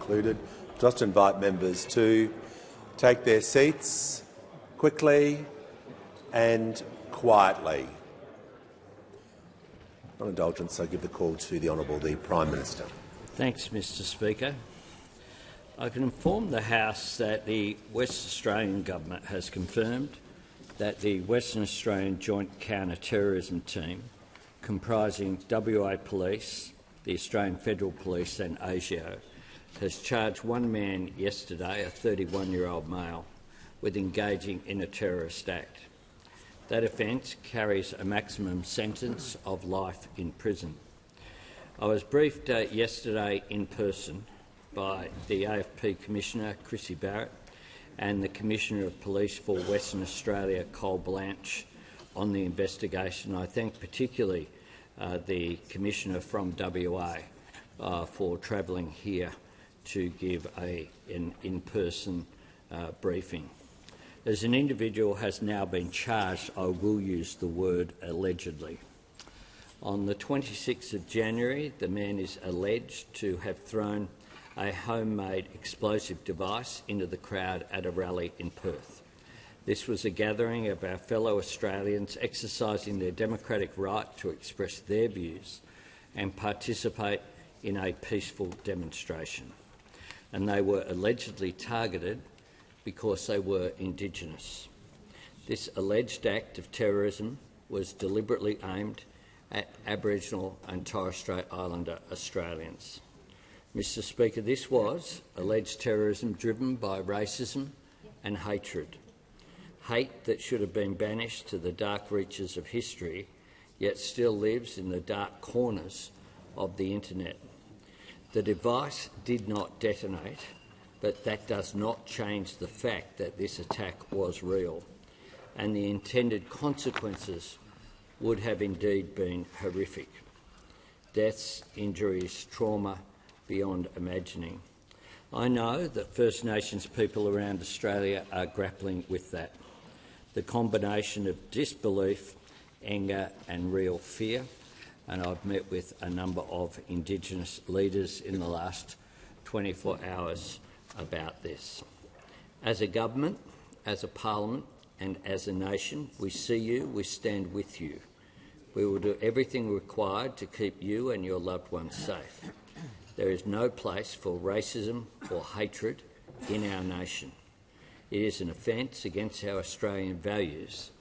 concluded. Just invite members to take their seats quickly and quietly. On indulgence, I give the call to the Honourable the Prime Minister. Thanks, Mr Speaker. I can inform the House that the West Australian Government has confirmed that the Western Australian Joint Counter-Terrorism Team, comprising WA Police, the Australian Federal Police and ASIO, has charged one man yesterday, a 31-year-old male, with engaging in a terrorist act. That offence carries a maximum sentence of life in prison. I was briefed yesterday in person by the AFP Commissioner, Chrissy Barrett, and the Commissioner of Police for Western Australia, Cole Blanche, on the investigation. I thank particularly the Commissioner from WA for travelling here to give an in-person briefing. As an individual has now been charged, I will use the word allegedly. On the 26th of January, the man is alleged to have thrown a homemade explosive device into the crowd at a rally in Perth. This was a gathering of our fellow Australians exercising their democratic right to express their views and participate in a peaceful demonstration. And they were allegedly targeted because they were Indigenous. This alleged act of terrorism was deliberately aimed at Aboriginal and Torres Strait Islander Australians. Mr Speaker, this was alleged terrorism driven by racism and hatred. Hate that should have been banished to the dark reaches of history, yet still lives in the dark corners of the internet. The device did not detonate, but that does not change the fact that this attack was real, and the intended consequences would have indeed been horrific. Deaths, injuries, trauma beyond imagining. I know that First Nations people around Australia are grappling with that. The combination of disbelief, anger and real fear, and I've met with a number of Indigenous leaders in the last 24 hours about this. As a government, as a parliament and as a nation, we see you, we stand with you. We will do everything required to keep you and your loved ones safe. There is no place for racism or hatred in our nation. It is an offence against our Australian values,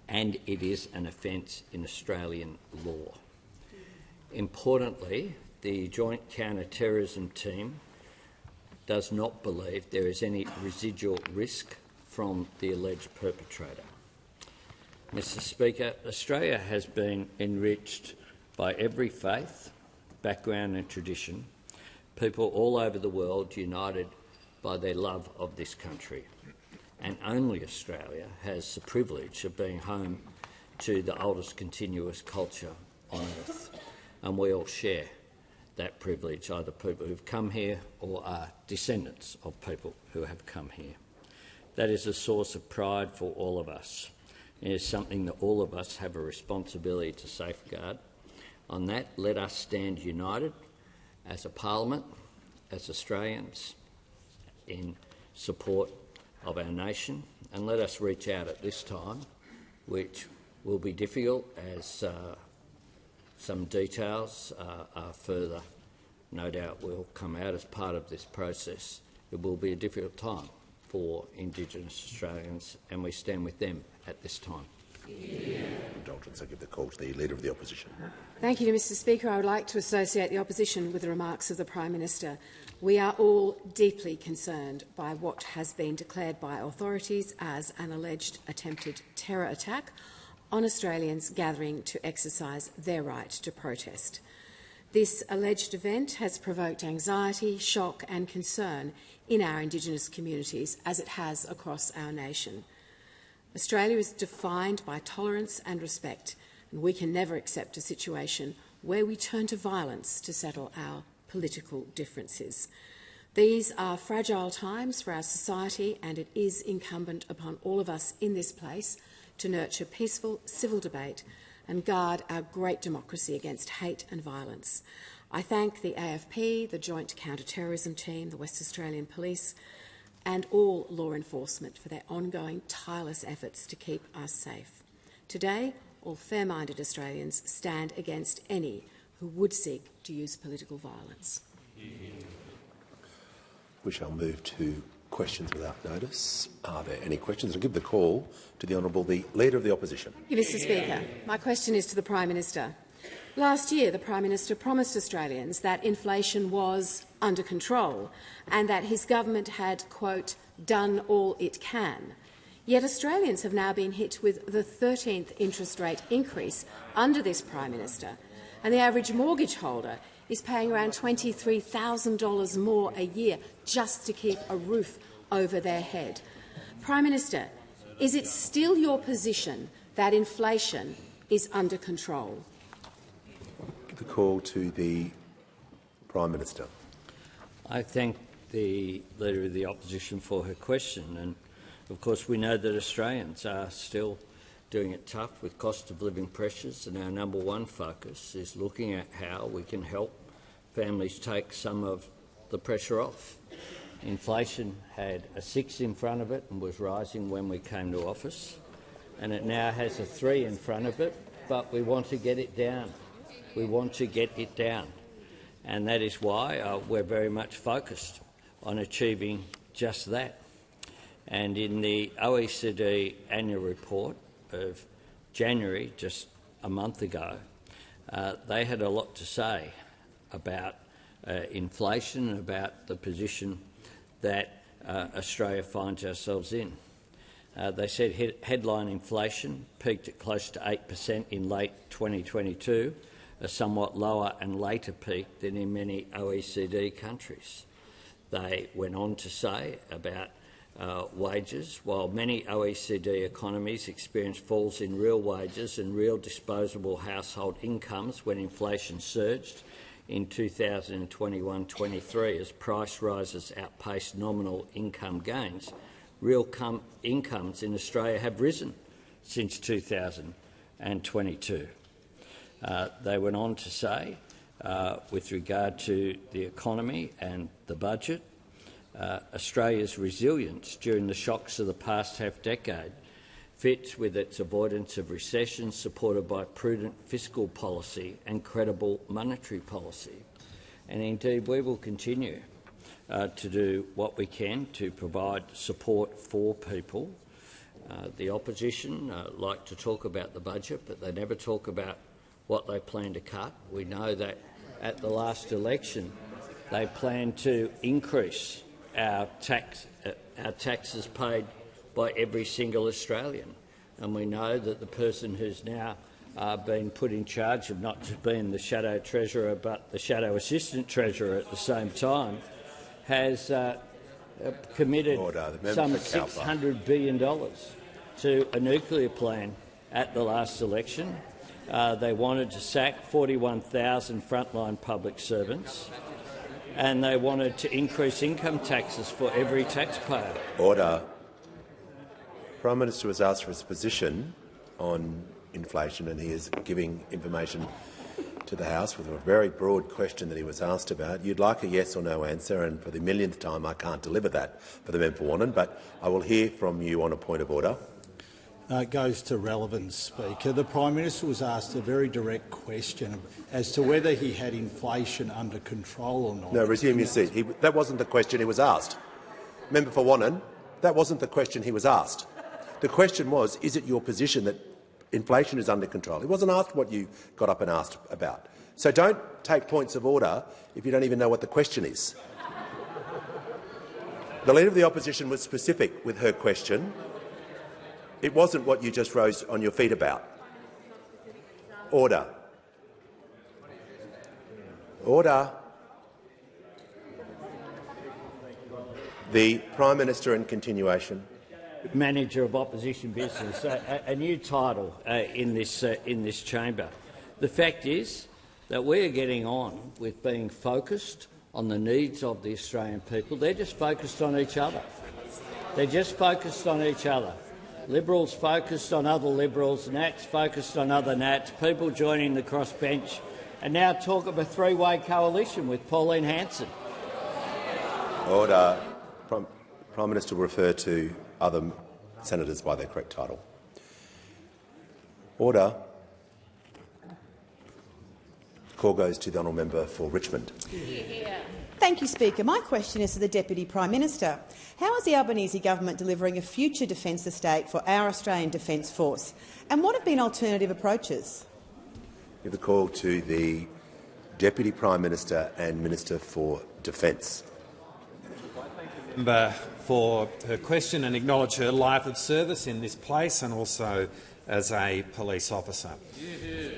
and it is an offence in Australian law. Importantly, the Joint Counter-Terrorism Team does not believe there is any residual risk from the alleged perpetrator. Mr Speaker, Australia has been enriched by every faith, background and tradition, people all over the world united by their love of this country. And only Australia has the privilege of being home to the oldest continuous culture on earth. And we all share that privilege, either people who've come here or are descendants of people who have come here. That is a source of pride for all of us. It is something that all of us have a responsibility to safeguard. On that, let us stand united as a parliament, as Australians, in support of our nation, and let us reach out at this time, which will be difficult as some details are further, no doubt, will come out as part of this process. It will be a difficult time for Indigenous Australians, and we stand with them at this time. Indulgence, I give the call to the Leader of the Opposition. Thank you, Mr Speaker. I would like to associate the opposition with the remarks of the Prime Minister. We are all deeply concerned by what has been declared by authorities as an alleged attempted terror attack on Australians gathering to exercise their right to protest. This alleged event has provoked anxiety, shock and concern in our Indigenous communities, as it has across our nation. Australia is defined by tolerance and respect, and we can never accept a situation where we turn to violence to settle our political differences. These are fragile times for our society, and it is incumbent upon all of us in this place to nurture peaceful civil debate and guard our great democracy against hate and violence. I thank the AFP, the Joint Counter-Terrorism Team, the West Australian Police and all law enforcement for their ongoing tireless efforts to keep us safe. Today, all fair-minded Australians stand against any who would seek to use political violence. We shall move to questions without notice. Are there any questions? I'll give the call to the Honourable the Leader of the Opposition. Thank you, Mr Speaker. My question is to the Prime Minister. Last year, the Prime Minister promised Australians that inflation was under control and that his government had, quote, done all it can. Yet Australians have now been hit with the 13th interest rate increase under this Prime Minister, and the average mortgage holder is paying around $23,000 more a year just to keep a roof over their head. Prime Minister, is it still your position that inflation is under control? The call to the Prime Minister. I thank the Leader of the Opposition for her question, and of course we know that Australians are still doing it tough with cost of living pressures, and our number one focus is looking at how we can help families take some of the pressure off. Inflation had a 6 in front of it and was rising when we came to office, and it now has a 3 in front of it, but we want to get it down. We want to get it down, and that is why we're very much focused on achieving just that. And in the OECD annual report of January, just a month ago, they had a lot to say about inflation and about the position that Australia finds ourselves in. They said headline inflation peaked at close to 8% in late 2022, a somewhat lower and later peak than in many OECD countries. They went on to say about wages, while many OECD economies experienced falls in real wages and real disposable household incomes when inflation surged in 2021-23 as price rises outpaced nominal income gains, real incomes in Australia have risen since 2022. They went on to say, with regard to the economy and the budget, Australia's resilience during the shocks of the past half-decade fits with its avoidance of recession, supported by prudent fiscal policy and credible monetary policy. And indeed, we will continue to do what we can to provide support for people. The opposition like to talk about the budget, but they never talk about what they plan to cut. We know that at the last election they plan to increase our taxes paid by every single Australian, and we know that the person who's now been put in charge of not just being the shadow treasurer but the shadow assistant treasurer at the same time has committed some $600 billion to a nuclear plan at the last election. They wanted to sack 41,000 frontline public servants, and they wanted to increase income taxes for every taxpayer. Order. Prime Minister was asked for his position on inflation, and he is giving information to the House with a very broad question that he was asked about. You'd like a yes or no answer, and for the millionth time I can't deliver that for the member for Wannon, but I will hear from you on a point of order. It goes to relevance, Speaker. The Prime Minister was asked a very direct question as to whether he had inflation under control or not. No, resume your seat. That wasn't the question he was asked. Member for Wannon, that wasn't the question he was asked. The question was, is it your position that inflation is under control? He wasn't asked what you got up and asked about. So don't take points of order if you don't even know what the question is. The Leader of the Opposition was specific with her question. It wasn't what you just rose on your feet about. Order. Order. The Prime Minister in continuation. Manager of Opposition Business, a new title in this chamber. The fact is that we are getting on with being focused on the needs of the Australian people. They're just focused on each other. They're just focused on each other. Liberals focused on other Liberals, Nats focused on other Nats, people joining the crossbench and now talk of a three-way coalition with Pauline Hanson. Order. Prime Minister will refer to other senators by their correct title. Order. Call goes to the honourable member for Richmond. Thank you, Speaker. My question is to the Deputy Prime Minister. How is the Albanese government delivering a future defence estate for our Australian Defence Force? And what have been alternative approaches? Give the call to the Deputy Prime Minister and Minister for Defence. Member for her question and acknowledge her life of service in this place and also as a police officer.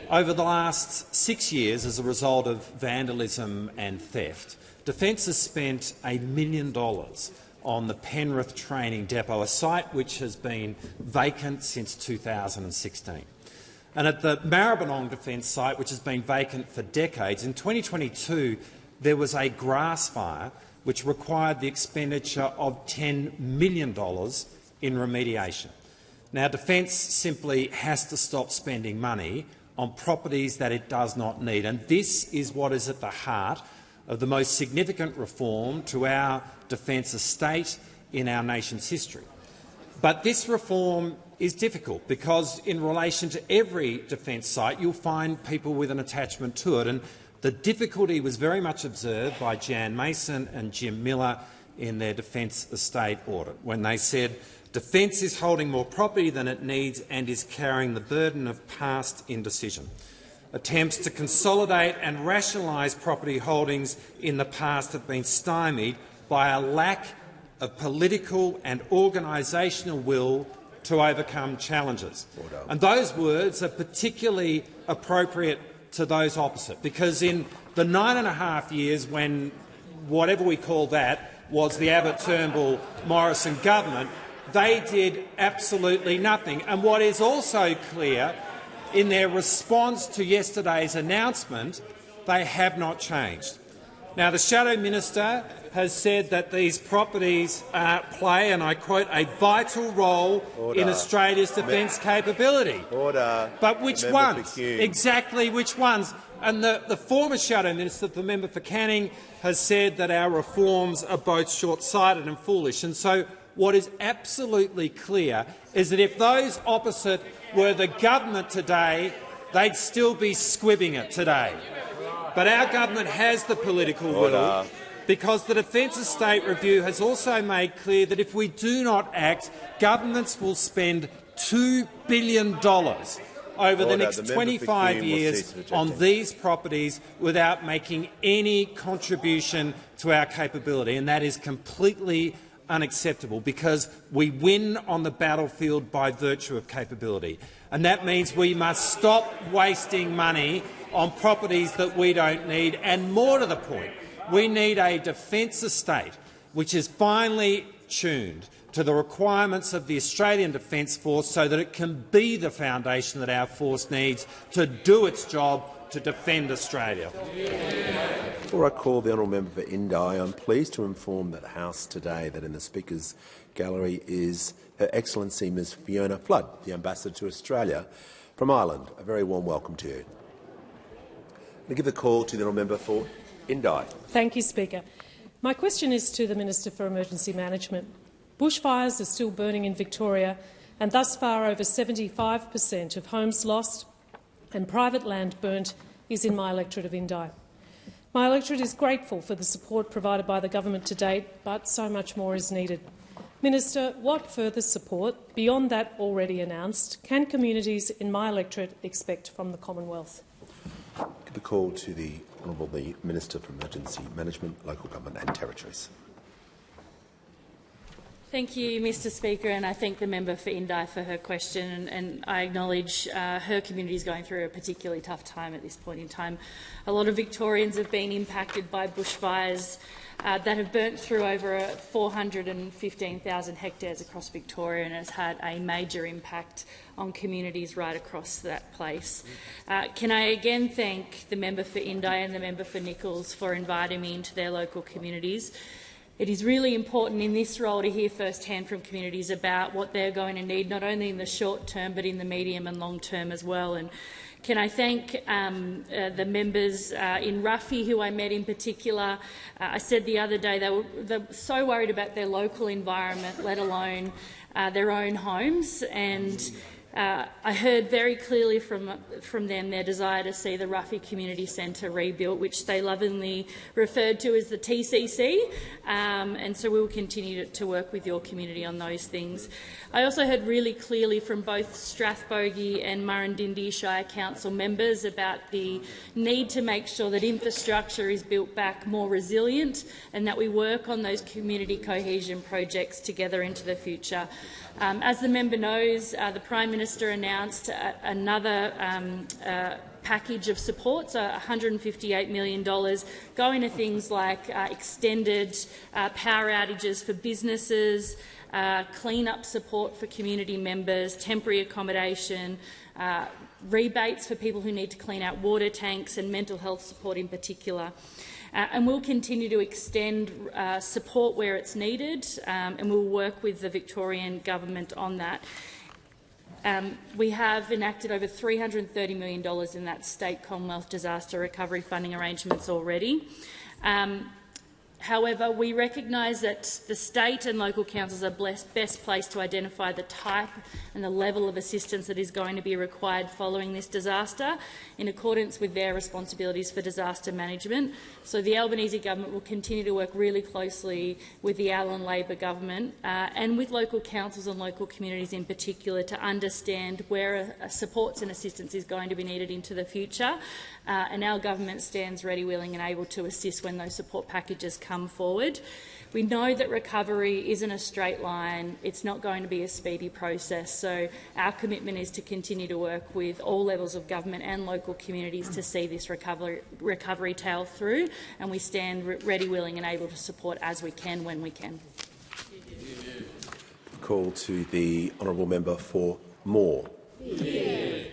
Over the last 6 years, as a result of vandalism and theft, Defence has spent $1 million on the Penrith Training Depot, a site which has been vacant since 2016. And at the Maribyrnong Defence site, which has been vacant for decades, in 2022 there was a grass fire which required the expenditure of $10 million in remediation. Now, Defence simply has to stop spending money on properties that it does not need, and this is what is at the heart of the most significant reform to our defence estate in our nation's history. But this reform is difficult because in relation to every defence site you'll find people with an attachment to it, and the difficulty was very much observed by Jan Mason and Jim Miller in their defence estate audit, when they said Defence is holding more property than it needs and is carrying the burden of past indecision. Attempts to consolidate and rationalise property holdings in the past have been stymied by a lack of political and organisational will to overcome challenges. And those words are particularly appropriate to those opposite, because in the 9.5 years when whatever we call that was the Abbott-Turnbull-Morrison government, they did absolutely nothing. And what is also clear, in their response to yesterday's announcement, they have not changed. Now, the Shadow Minister has said that these properties play, and I quote, a vital role in Australia's defence capability. But which ones? Exactly which ones? And the former Shadow Minister, the member for Canning, has said that our reforms are both short-sighted and foolish. And so what is absolutely clear is that if those opposite were the government today, they'd still be squibbing it today. But our government has the political will, because the Defence Estate Review has also made clear that if we do not act, governments will spend $2 billion over the next 25 years on these properties without making any contribution to our capability, and that is completely unacceptable, because we win on the battlefield by virtue of capability. And that means we must stop wasting money on properties that we don't need, and more to the point, we need a defence estate which is finely tuned to the requirements of the Australian Defence Force so that it can be the foundation that our force needs to do its job to defend Australia. Before I call the honourable member for Indi, I'm pleased to inform the House today that in the Speaker's gallery is Her Excellency Ms Fiona Flood, the Ambassador to Australia from Ireland. A very warm welcome to you. I give the call to the honourable member for Indi. Thank you, Speaker. My question is to the Minister for Emergency Management. Bushfires are still burning in Victoria, and thus far over 75% of homes lost and private land burnt is in my electorate of Indi. My electorate is grateful for the support provided by the government to date, but so much more is needed. Minister, what further support, beyond that already announced, can communities in my electorate expect from the Commonwealth? Give the call to the Honourable Minister for Emergency Management, Local Government and Territories. Thank you, Mr Speaker, and I thank the member for Indi for her question, and I acknowledge her community is going through a particularly tough time at this point in time. A lot of Victorians have been impacted by bushfires that have burnt through over 415,000 hectares across Victoria, and has had a major impact on communities right across that place. Can I again thank the member for Indi and the member for Nichols for inviting me into their local communities. It is really important in this role to hear firsthand from communities about what they're going to need, not only in the short term but in the medium and long term as well. And Can I thank the members in Ruffy, who I met in particular. I said the other day they were so worried about their local environment, let alone their own homes, and I heard very clearly from them their desire to see the Ruffy Community Centre rebuilt, which they lovingly referred to as the TCC, and so we will continue to work with your community on those things. I also heard really clearly from both Strathbogie and Murrindindi Shire Council members about the need to make sure that infrastructure is built back more resilient and that we work on those community cohesion projects together into the future. As the member knows, the Prime Minister announced another package of support, so $158 million, going to things like extended power outages for businesses, clean-up support for community members, temporary accommodation, rebates for people who need to clean out water tanks, and mental health support in particular. And we'll continue to extend support where it's needed, and we'll work with the Victorian government on that. We have enacted over $330 million in that state Commonwealth disaster recovery funding arrangements already. However, we recognise that the state and local councils are best placed to identify the type and the level of assistance that is going to be required following this disaster, in accordance with their responsibilities for disaster management. So the Albanese government will continue to work really closely with the Allan Labor government and with local councils and local communities in particular to understand where supports and assistance is going to be needed into the future. And our government stands ready, willing and able to assist when those support packages come forward. We know that recovery isn't a straight line. It's not going to be a speedy process. So our commitment is to continue to work with all levels of government and local communities to see this recovery tail through, and we stand ready, willing and able to support as we can when we can. Call to the honourable member for Moore.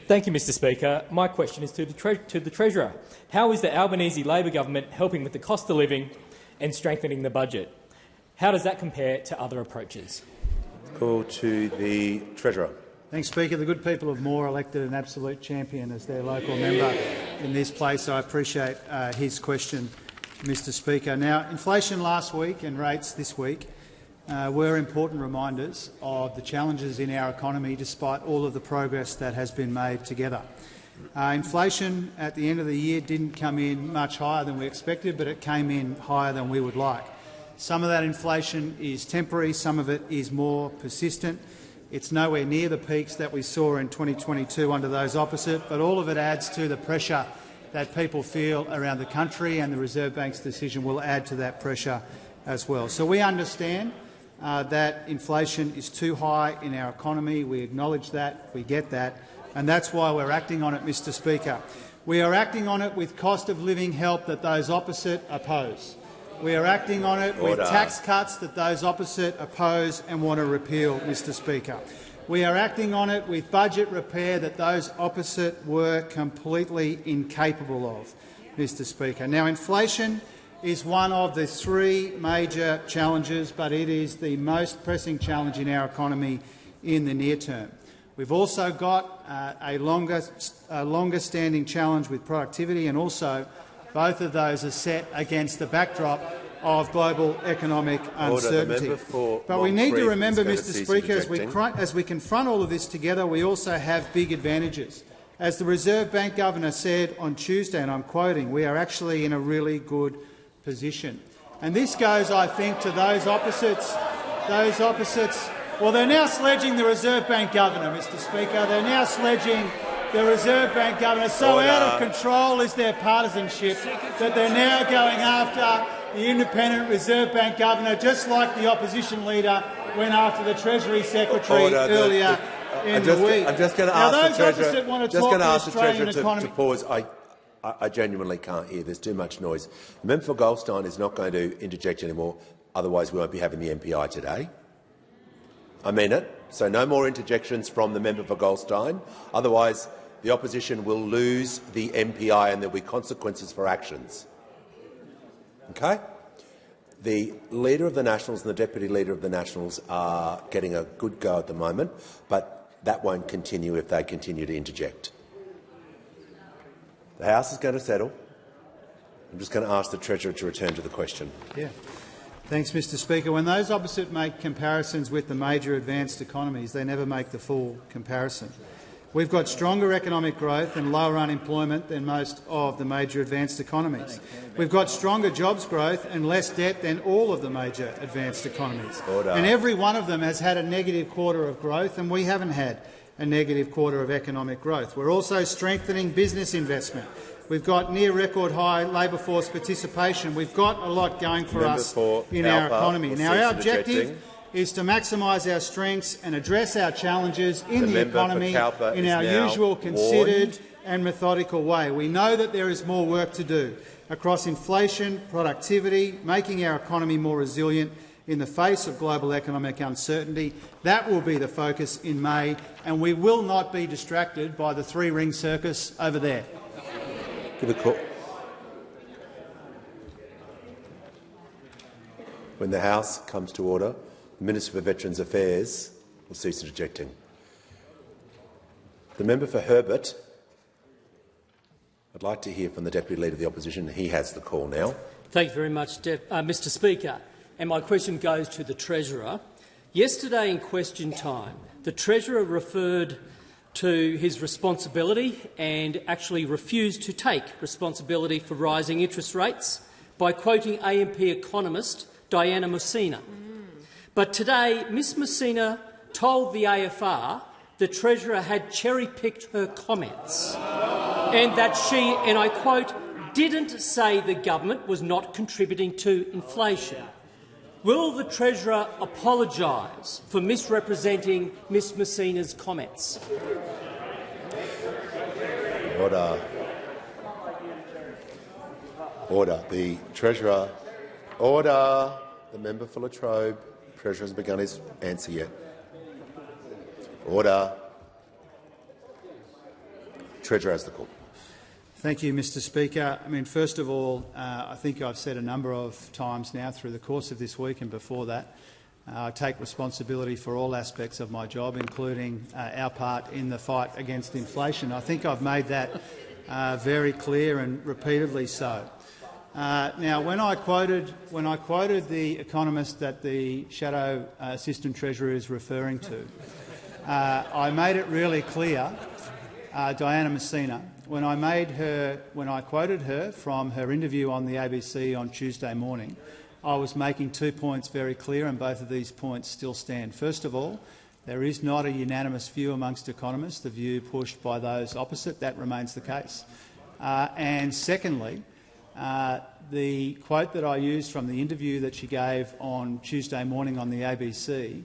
Thank you, Mr Speaker. My question is to the Treasurer. How is the Albanese Labor government helping with the cost of living and strengthening the budget? How does that compare to other approaches? Call to the Treasurer. Thanks, Speaker. The good people of Moore elected an absolute champion as their local member in this place. I appreciate his question, Mr Speaker. Now, inflation last week and rates this week were important reminders of the challenges in our economy despite all of the progress that has been made together. Inflation at the end of the year didn't come in much higher than we expected, but it came in higher than we would like. Some of that inflation is temporary, some of it is more persistent. It's nowhere near the peaks that we saw in 2022 under those opposite, but all of it adds to the pressure that people feel around the country, and the Reserve Bank's decision will add to that pressure as well. So we understand that inflation is too high in our economy. We acknowledge that, we get that, and that's why we're acting on it, Mr Speaker. We are acting on it with cost of living help that those opposite oppose. We are acting on it with tax cuts that those opposite oppose and want to repeal, Mr Speaker. We are acting on it with budget repair that those opposite were completely incapable of, Mr Speaker. Now, inflation is one of the three major challenges, but it is the most pressing challenge in our economy in the near term. We've also got a longer standing challenge with productivity, and also both of those are set against the backdrop of global economic uncertainty. But we need to remember, Mr Speaker, as we confront all of this together, we also have big advantages. As the Reserve Bank Governor said on Tuesday, and I'm quoting, we are actually in a really good position. And this goes, I think, to those opposites. Well, they're now sledging the Reserve Bank Governor, Mr Speaker. They're now sledging the Reserve Bank Governor. So out of control is their partisanship that they're now going after the independent Reserve Bank Governor, just like the opposition leader went after the Treasury Secretary earlier in the week. I'm just going to ask the Treasurer to pause. I genuinely can't hear. There's too much noise. The member for Goldstein is not going to interject anymore, otherwise we won't be having the MPI today. I mean it. So no more interjections from the member for Goldstein. Otherwise, the opposition will lose the MPI and there will be consequences for actions. Okay? The Leader of the Nationals and the Deputy Leader of the Nationals are getting a good go at the moment, but that won't continue if they continue to interject. The House is going to settle. I'm just going to ask the Treasurer to return to the question. Yeah. Thanks, Mr Speaker. When those opposite make comparisons with the major advanced economies, they never make the full comparison. We've got stronger economic growth and lower unemployment than most of the major advanced economies. We've got stronger jobs growth and less debt than all of the major advanced economies. Order. And every one of them has had a negative quarter of growth, and we haven't had a negative quarter of economic growth. We're also strengthening business investment. We've got near-record high labour force participation. We've got a lot going for us in our economy. Now, our objective is to maximise our strengths and address our challenges in the economy in our usual considered and methodical way. We know that there is more work to do across inflation, productivity, making our economy more resilient in the face of global economic uncertainty. That will be the focus in May, and we will not be distracted by the three-ring circus over there. Give a call. When the House comes to order, the Minister for Veterans Affairs will cease interjecting. The member for Herbert. I'd like to hear from the Deputy Leader of the Opposition. He has the call now. Thank you very much, Mr Speaker. And my question goes to the Treasurer. Yesterday in question time, the Treasurer referred to his responsibility and actually refused to take responsibility for rising interest rates by quoting AMP economist Diana Messina. But today, Ms Messina told the AFR the Treasurer had cherry-picked her comments and that she, and I quote, didn't say the government was not contributing to inflation. Will the Treasurer apologise for misrepresenting Ms Messina's comments? Order. Order. The Treasurer. Order. The member for Latrobe. The Treasurer has begun his answer yet. Order. Treasurer has the call. Thank you, Mr Speaker. First of all, I think I've said a number of times now through the course of this week and before that, I take responsibility for all aspects of my job, including our part in the fight against inflation. I think I've made that very clear and repeatedly so. Now, when I quoted the economist that the Shadow Assistant Treasurer is referring to, I made it really clear, Diana Messina, when I quoted her from her interview on the ABC on Tuesday morning, I was making 2 points very clear, and both of these points still stand. First of all, there is not a unanimous view amongst economists, the view pushed by those opposite. That remains the case. And secondly, the quote that I used from the interview that she gave on Tuesday morning on the ABC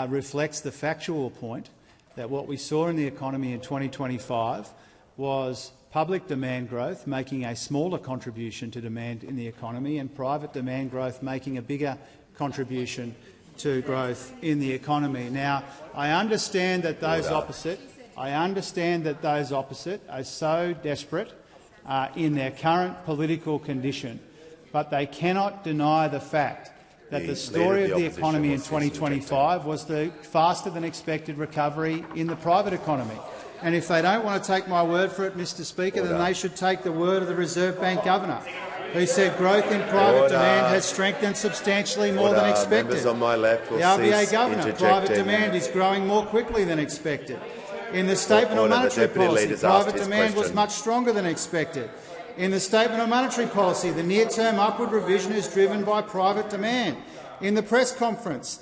reflects the factual point that what we saw in the economy in 2025 was public demand growth making a smaller contribution to demand in the economy and private demand growth making a bigger contribution to growth in the economy. Now, I understand that those opposite are so desperate in their current political condition, but they cannot deny the fact that the story of the economy in 2025 was the faster-than-expected recovery in the private economy. And if they don't want to take my word for it, Mr Speaker, then they should take the word of the Reserve Bank Governor, who said growth in private demand has strengthened substantially more than expected. On my left will the RBA Governor, private demand is growing more quickly than expected. In the Statement on Monetary Policy, private demand was much stronger than expected. In the Statement on Monetary Policy, the near-term upward revision is driven by private demand. In the press conference,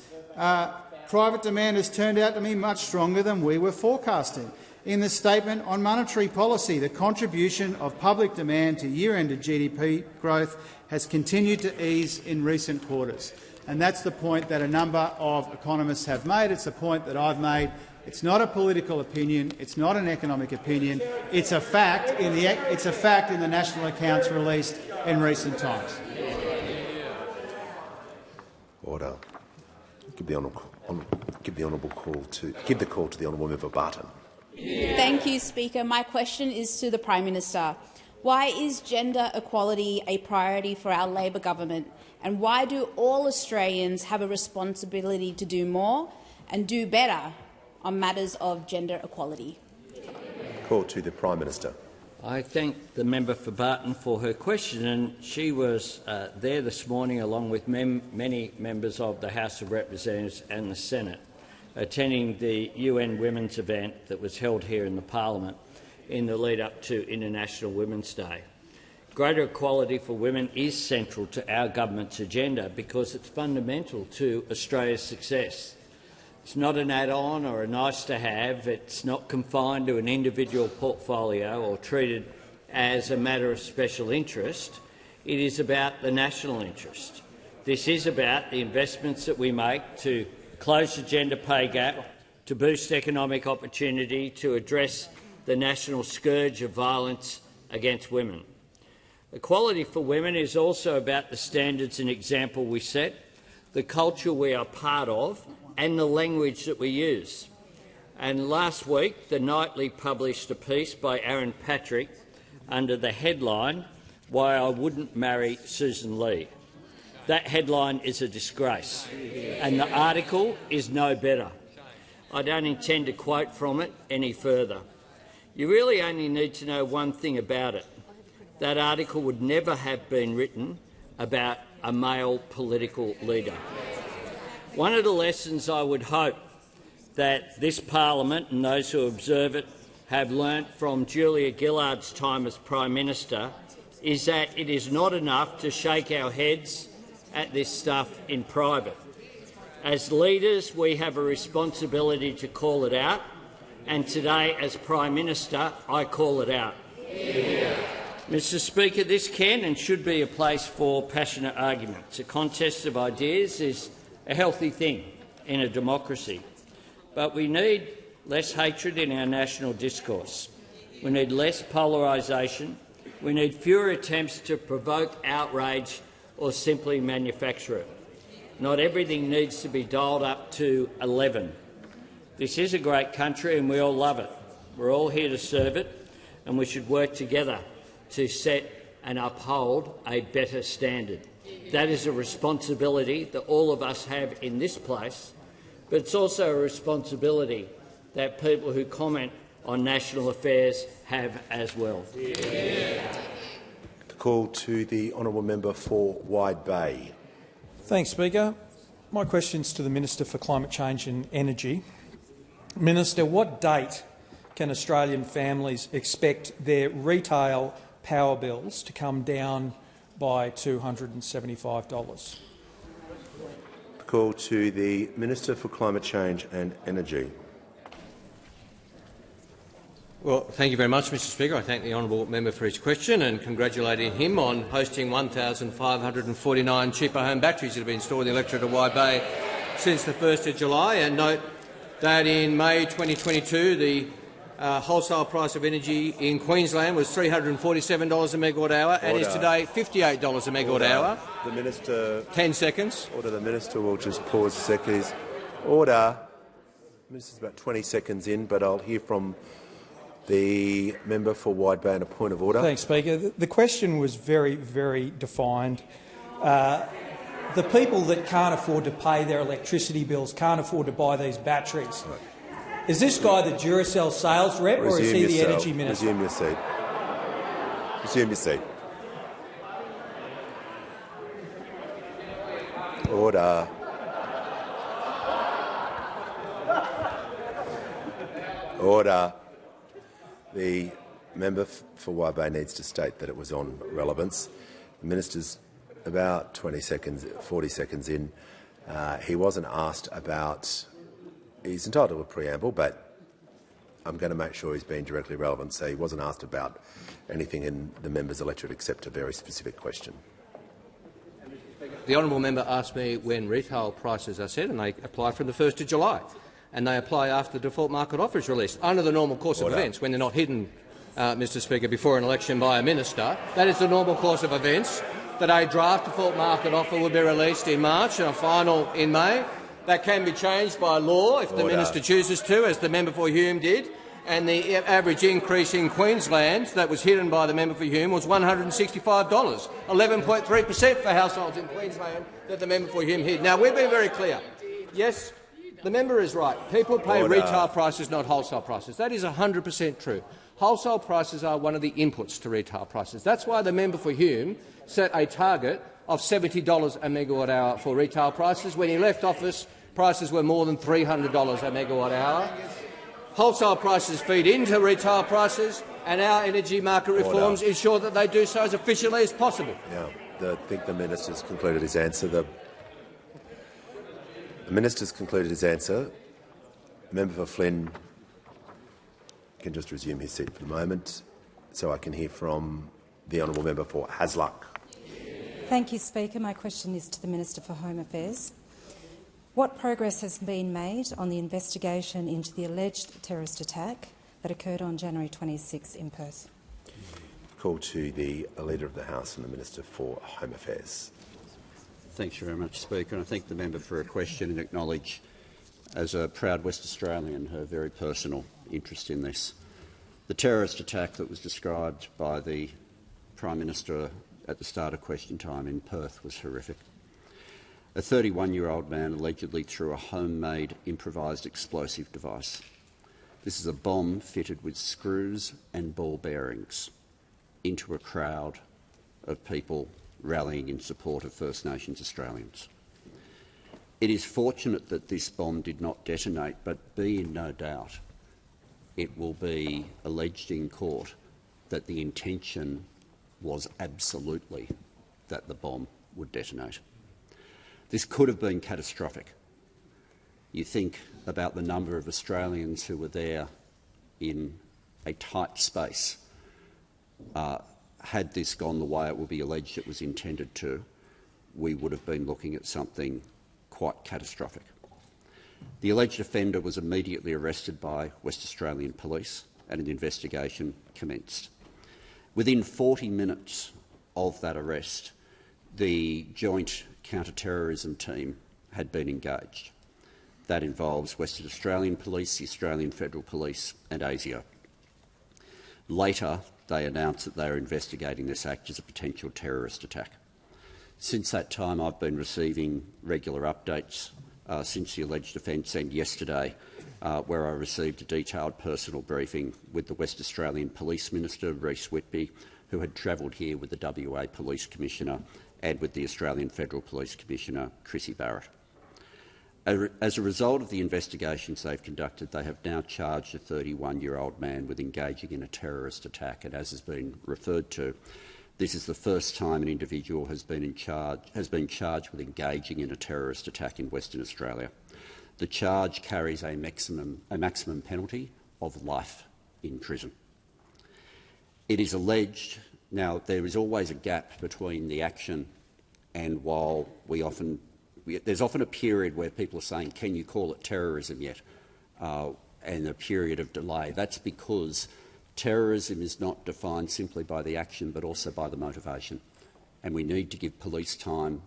private demand has turned out to be much stronger than we were forecasting. In the Statement on Monetary Policy, the contribution of public demand to year-ended GDP growth has continued to ease in recent quarters. And that's the point that a number of economists have made. It's a point that I've made. It's not a political opinion. It's not an economic opinion. It's a fact in the national accounts released in recent times. Order. Give the call to the honourable member Barton. Thank you, Speaker. My question is to the Prime Minister. Why is gender equality a priority for our Labor government, and why do all Australians have a responsibility to do more and do better on matters of gender equality? Call to the Prime Minister. I thank the member for Barton for her question, and she was there this morning along with many members of the House of Representatives and the Senate, attending the UN Women's event that was held here in the Parliament in the lead-up to International Women's Day. Greater equality for women is central to our government's agenda because it's fundamental to Australia's success. It's not an add-on or a nice-to-have. It's not confined to an individual portfolio or treated as a matter of special interest. It is about the national interest. This is about the investments that we make to close the gender pay gap, to boost economic opportunity, to address the national scourge of violence against women. Equality for women is also about the standards and example we set, the culture we are part of, and the language that we use. And last week, The Nightly published a piece by Aaron Patrick under the headline, "Why I Wouldn't Marry Susan Lee." That headline is a disgrace, and the article is no better. I don't intend to quote from it any further. You really only need to know one thing about it. That article would never have been written about a male political leader. One of the lessons I would hope that this parliament and those who observe it have learnt from Julia Gillard's time as Prime Minister is that it is not enough to shake our heads at this stuff in private. As leaders, we have a responsibility to call it out, and today, as Prime Minister, I call it out. Yeah. Mr Speaker, this can and should be a place for passionate arguments. A contest of ideas is a healthy thing in a democracy. But we need less hatred in our national discourse. We need less polarisation. We need fewer attempts to provoke outrage or simply manufacture it. Not everything needs to be dialled up to 11. This is a great country and we all love it. We're all here to serve it, and we should work together to set and uphold a better standard. That is a responsibility that all of us have in this place, but it's also a responsibility that people who comment on national affairs have as well. Yeah. The call to the honourable member for Wide Bay. Thanks, Speaker. My question is to the Minister for Climate Change and Energy. Minister, what date can Australian families expect their retail power bills to come down by $275? The call to the Minister for Climate Change and Energy. Well, thank you very much, Mr Speaker. I thank the honourable member for his question and congratulating him on hosting 1,549 cheaper home batteries that have been installed in the electorate of Wide Bay since the 1st of July. And note that in May 2022, the wholesale price of energy in Queensland was $347 a megawatt-hour and is today $58 a megawatt-hour. The Minister. 10 seconds. Order. The Minister will just pause a sec, please. Order. The Minister's about 20 seconds in, but I'll hear from the member for Wide Bay on a point of order. Thanks, Speaker. The question was very, very defined. The people that can't afford to pay their electricity bills can't afford to buy these batteries. Right. Is this guy the Duracell sales rep or is he the Energy Minister? Resume your seat. Resume your seat. Order. Order. The member for Wide Bay needs to state that it was on relevance. The Minister's about 40 seconds in. He wasn't asked about. He's entitled to a preamble, but I'm going to make sure he's being directly relevant, so he wasn't asked about anything in the member's electorate except a very specific question. The honourable member asked me when retail prices are set, and they apply from the 1st of July, and they apply after the default market offer is released, under the normal course of events, when they're not hidden, Mr Speaker, before an election by a minister. That is the normal course of events, that a draft default market offer will be released in March and a final in May. That can be changed by law if the minister chooses to, as the member for Hume did, and the average increase in Queensland that was hidden by the member for Hume was $165, 11.3% for households in Queensland that the member for Hume hid. Now, we've been very clear. Yes, The member is right. People pay retail prices, not wholesale prices. That is 100% true. Wholesale prices are one of the inputs to retail prices. That's why the member for Hume set a target of $70 a megawatt-hour for retail prices. When he left office, prices were more than $300 a megawatt-hour. Wholesale prices feed into retail prices, and our energy market reforms ensure that they do so as efficiently as possible. I think the minister's concluded his answer. The minister's concluded his answer. The member for Flynn can just resume his seat for the moment, so I can hear from the honourable member for Hasluck. Thank you, Speaker. My question is to the Minister for Home Affairs. What progress has been made on the investigation into the alleged terrorist attack that occurred on January 26 in Perth? Call to the Leader of the House and the Minister for Home Affairs. Thanks very much, Speaker. And I thank the member for a question and acknowledge, as a proud West Australian, her very personal interest in this. The terrorist attack that was described by the Prime Minister at the start of question time in Perth was horrific. A 31-year-old man allegedly threw a homemade improvised explosive device. This is a bomb fitted with screws and ball bearings into a crowd of people rallying in support of First Nations Australians. It is fortunate that this bomb did not detonate, but be in no doubt it will be alleged in court that the intention was absolutely that the bomb would detonate. This could have been catastrophic. You think about the number of Australians who were there in a tight space. Had this gone the way it will be alleged it was intended to, we would have been looking at something quite catastrophic. The alleged offender was immediately arrested by West Australian Police and an investigation commenced. Within 40 minutes of that arrest, the joint counter-terrorism team had been engaged. That involves Western Australian Police, the Australian Federal Police and ASIO. Later, they announced that they are investigating this act as a potential terrorist attack. Since that time, I've been receiving regular updates since the alleged offence, and yesterday, where I received a detailed personal briefing with the West Australian Police Minister, Reece Whitby, who had travelled here with the WA Police Commissioner and with the Australian Federal Police Commissioner, Chrissy Barrett. As a result of the investigations they've conducted, they have now charged a 31-year-old man with engaging in a terrorist attack, and as has been referred to, this is the first time an individual has been charged with engaging in a terrorist attack in Western Australia. The charge carries a maximum penalty of life in prison. It is alleged. Now, there is always a gap between the action and while there's often a period where people are saying, can you call it terrorism yet, and a period of delay. That's because terrorism is not defined simply by the action but also by the motivation, and we need to give police time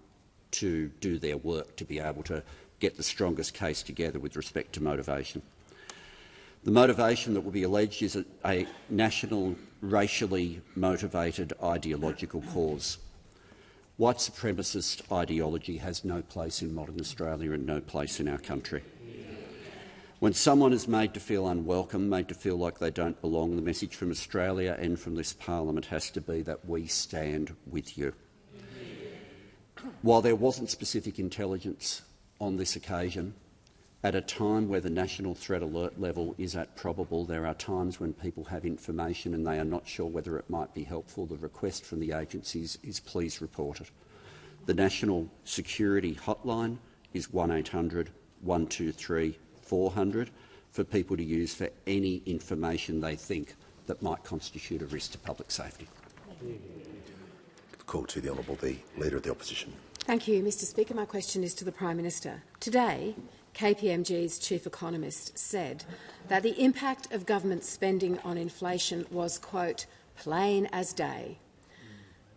to do their work to be able to get the strongest case together with respect to motivation. The motivation that will be alleged is a national, racially motivated ideological cause. White supremacist ideology has no place in modern Australia and no place in our country. When someone is made to feel unwelcome, made to feel like they don't belong, the message from Australia and from this parliament has to be that we stand with you. While there wasn't specific intelligence on this occasion, at a time where the national threat alert level is at probable, there are times when people have information and they are not sure whether it might be helpful. The request from the agencies is please report it. The National Security Hotline is 1800 123 400 for people to use for any information they think that might constitute a risk to public safety. Call to the Honourable the Leader of the Opposition. Thank you, Mr Speaker. My question is to the Prime Minister. Today, KPMG's chief economist said that the impact of government spending on inflation was, quote, plain as day.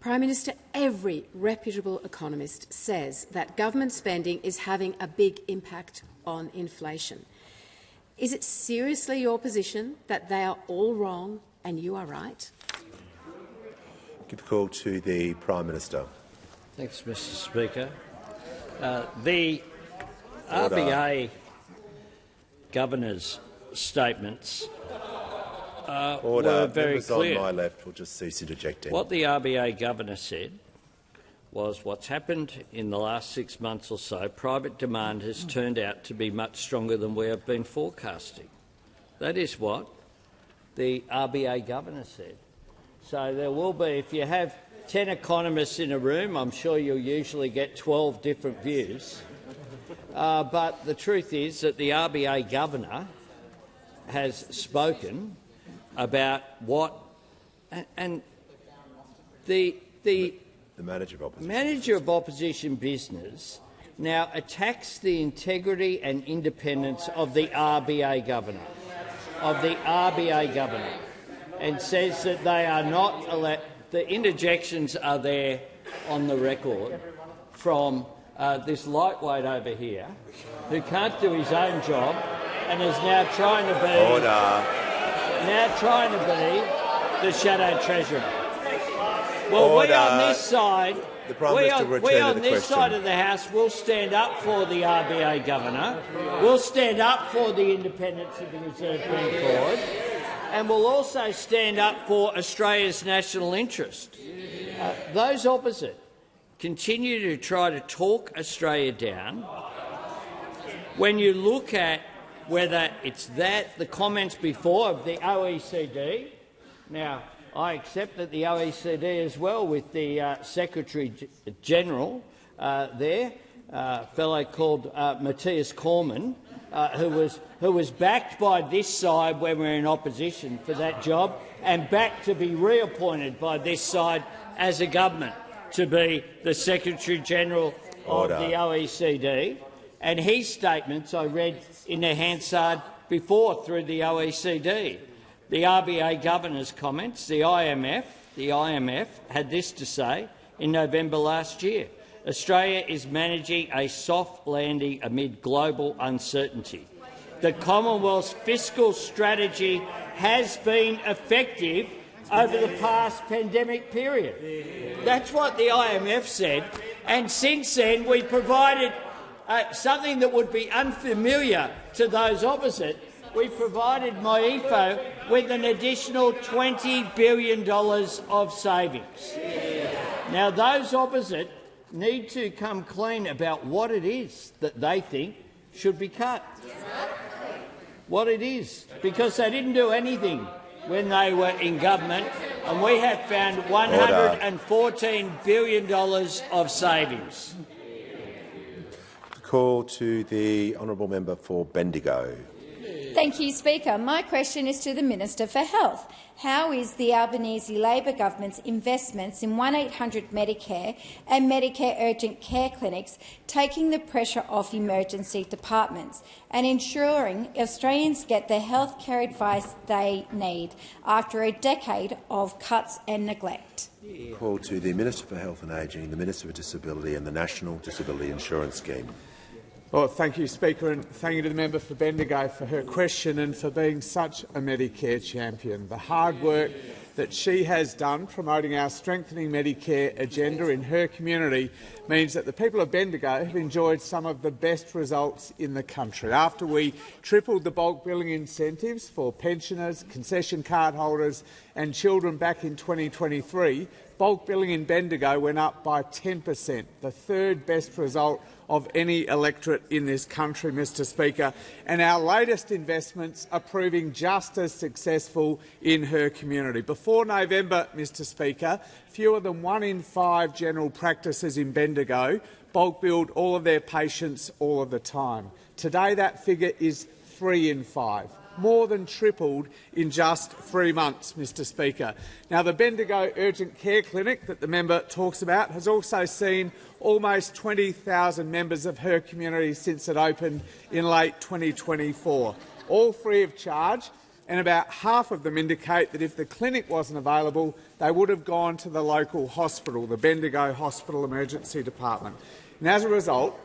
Prime Minister, every reputable economist says that government spending is having a big impact on inflation. Is it seriously your position that they are all wrong and you are right? Give the call to the Prime Minister. Thanks, Mr Speaker. The RBA Governor's statements Order. were very Members clear. on my left will just cease interjecting. What the RBA Governor said was what's happened in the last 6 months or so, private demand has turned out to be much stronger than we have been forecasting. That is what the RBA Governor said. So there will be, if you have 10 economists in a room, I'm sure you'll usually get 12 different views. But the truth is that the RBA Governor has spoken about what, and the Manager of Opposition Business now attacks the integrity and independence of the RBA Governor, and says that they are not allowed. The interjections are there on the record from this lightweight over here, who can't do his own job and is now trying to be the shadow treasurer. Well, we on this side, we on this side of the House will stand up for the RBA Governor. We'll stand up for the independence of the Reserve Bank Board, and we'll also stand up for Australia's national interest. Those opposite continue to try to talk Australia down. When you look at whether it's the comments before of the OECD, now I accept that the OECD as well, with the Secretary-General there, a fellow called Matthias Cormann, who was backed by this side when we were in opposition for that job, and backed to be reappointed by this side as a government to be the Secretary-General of the OECD. And his statements I read in the Hansard before through the OECD. The RBA Governor's comments, the IMF had this to say in November last year. Australia is managing a soft landing amid global uncertainty. The Commonwealth's fiscal strategy has been effective over the past pandemic period. That's what the IMF said. And since then, we provided something that would be unfamiliar to those opposite. We provided MyEFO with an additional $20 billion of savings. Now, those opposite need to come clean about what it is that they think should be cut. What it is, because they didn't do anything when they were in government, and we have found $114 billion of savings. Call to the honourable member for Bendigo. Thank you, Speaker. My question is to the Minister for Health. How is the Albanese Labor government's investments in 1800 Medicare and Medicare urgent care clinics taking the pressure off emergency departments and ensuring Australians get the health care advice they need after a decade of cuts and neglect? Call to the Minister for Health and Ageing, the Minister for Disability and the National Disability Insurance Scheme. Well, thank you, Speaker, and thank you to the member for Bendigo for her question and for being such a Medicare champion. The hard work that she has done promoting our strengthening Medicare agenda in her community means that the people of Bendigo have enjoyed some of the best results in the country. After we tripled the bulk billing incentives for pensioners, concession card holders and children back in 2023, bulk billing in Bendigo went up by 10%, the third best result of any electorate in this country, Mr Speaker, and our latest investments are proving just as successful in her community. Before November, Mr Speaker, fewer than 1 in 5 general practices in Bendigo bulk billed all of their patients all of the time. Today that figure is 3 in 5. More than tripled in just 3 months, Mr Speaker. Now, the Bendigo Urgent Care Clinic that the member talks about has also seen almost 20,000 members of her community since it opened in late 2024, all free of charge, and about half of them indicate that if the clinic wasn't available, they would have gone to the local hospital, the Bendigo Hospital Emergency Department. And as a result,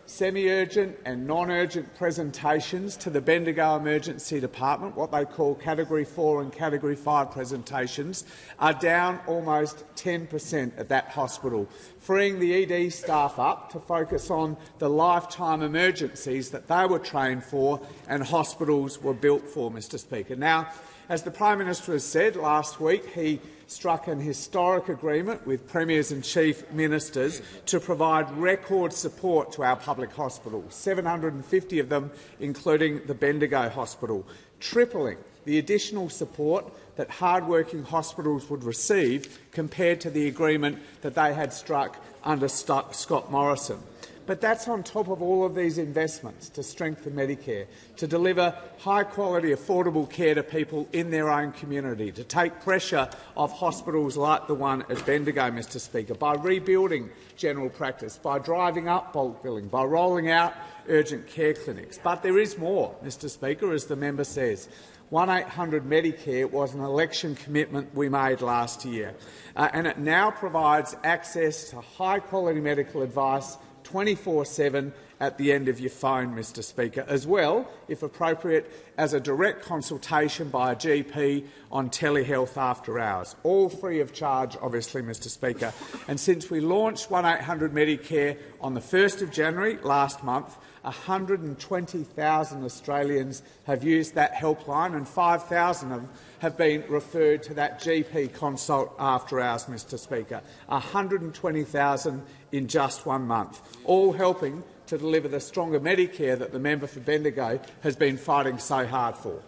semi-urgent and non-urgent presentations to the Bendigo Emergency Department, what they call Category 4 and Category 5 presentations, are down almost 10% at that hospital, freeing the ED staff up to focus on the lifetime emergencies that they were trained for and hospitals were built for, Mr Speaker. Now, as the Prime Minister has said last week, he struck an historic agreement with Premiers and Chief Ministers to provide record support to our public hospitals, 750 of them, including the Bendigo Hospital, tripling the additional support that hard-working hospitals would receive compared to the agreement that they had struck under Scott Morrison. But that's on top of all of these investments to strengthen Medicare, to deliver high-quality, affordable care to people in their own community, to take pressure off hospitals like the one at Bendigo, Mr Speaker, by rebuilding general practice, by driving up bulk billing, by rolling out urgent care clinics. But there is more, Mr Speaker, as the member says. 1-800 Medicare was an election commitment we made last year, and it now provides access to high-quality medical advice 24/7 at the end of your phone, Mr Speaker, as well, if appropriate, as a direct consultation by a GP on telehealth after hours, all free of charge, obviously, Mr Speaker. And since we launched 1-800 Medicare on the 1st of January last month, 120,000 Australians have used that helpline and 5,000 of them have been referred to that GP consult after hours, Mr Speaker. 120,000 in just 1 month, all helping to deliver the stronger Medicare that the member for Bendigo has been fighting so hard for.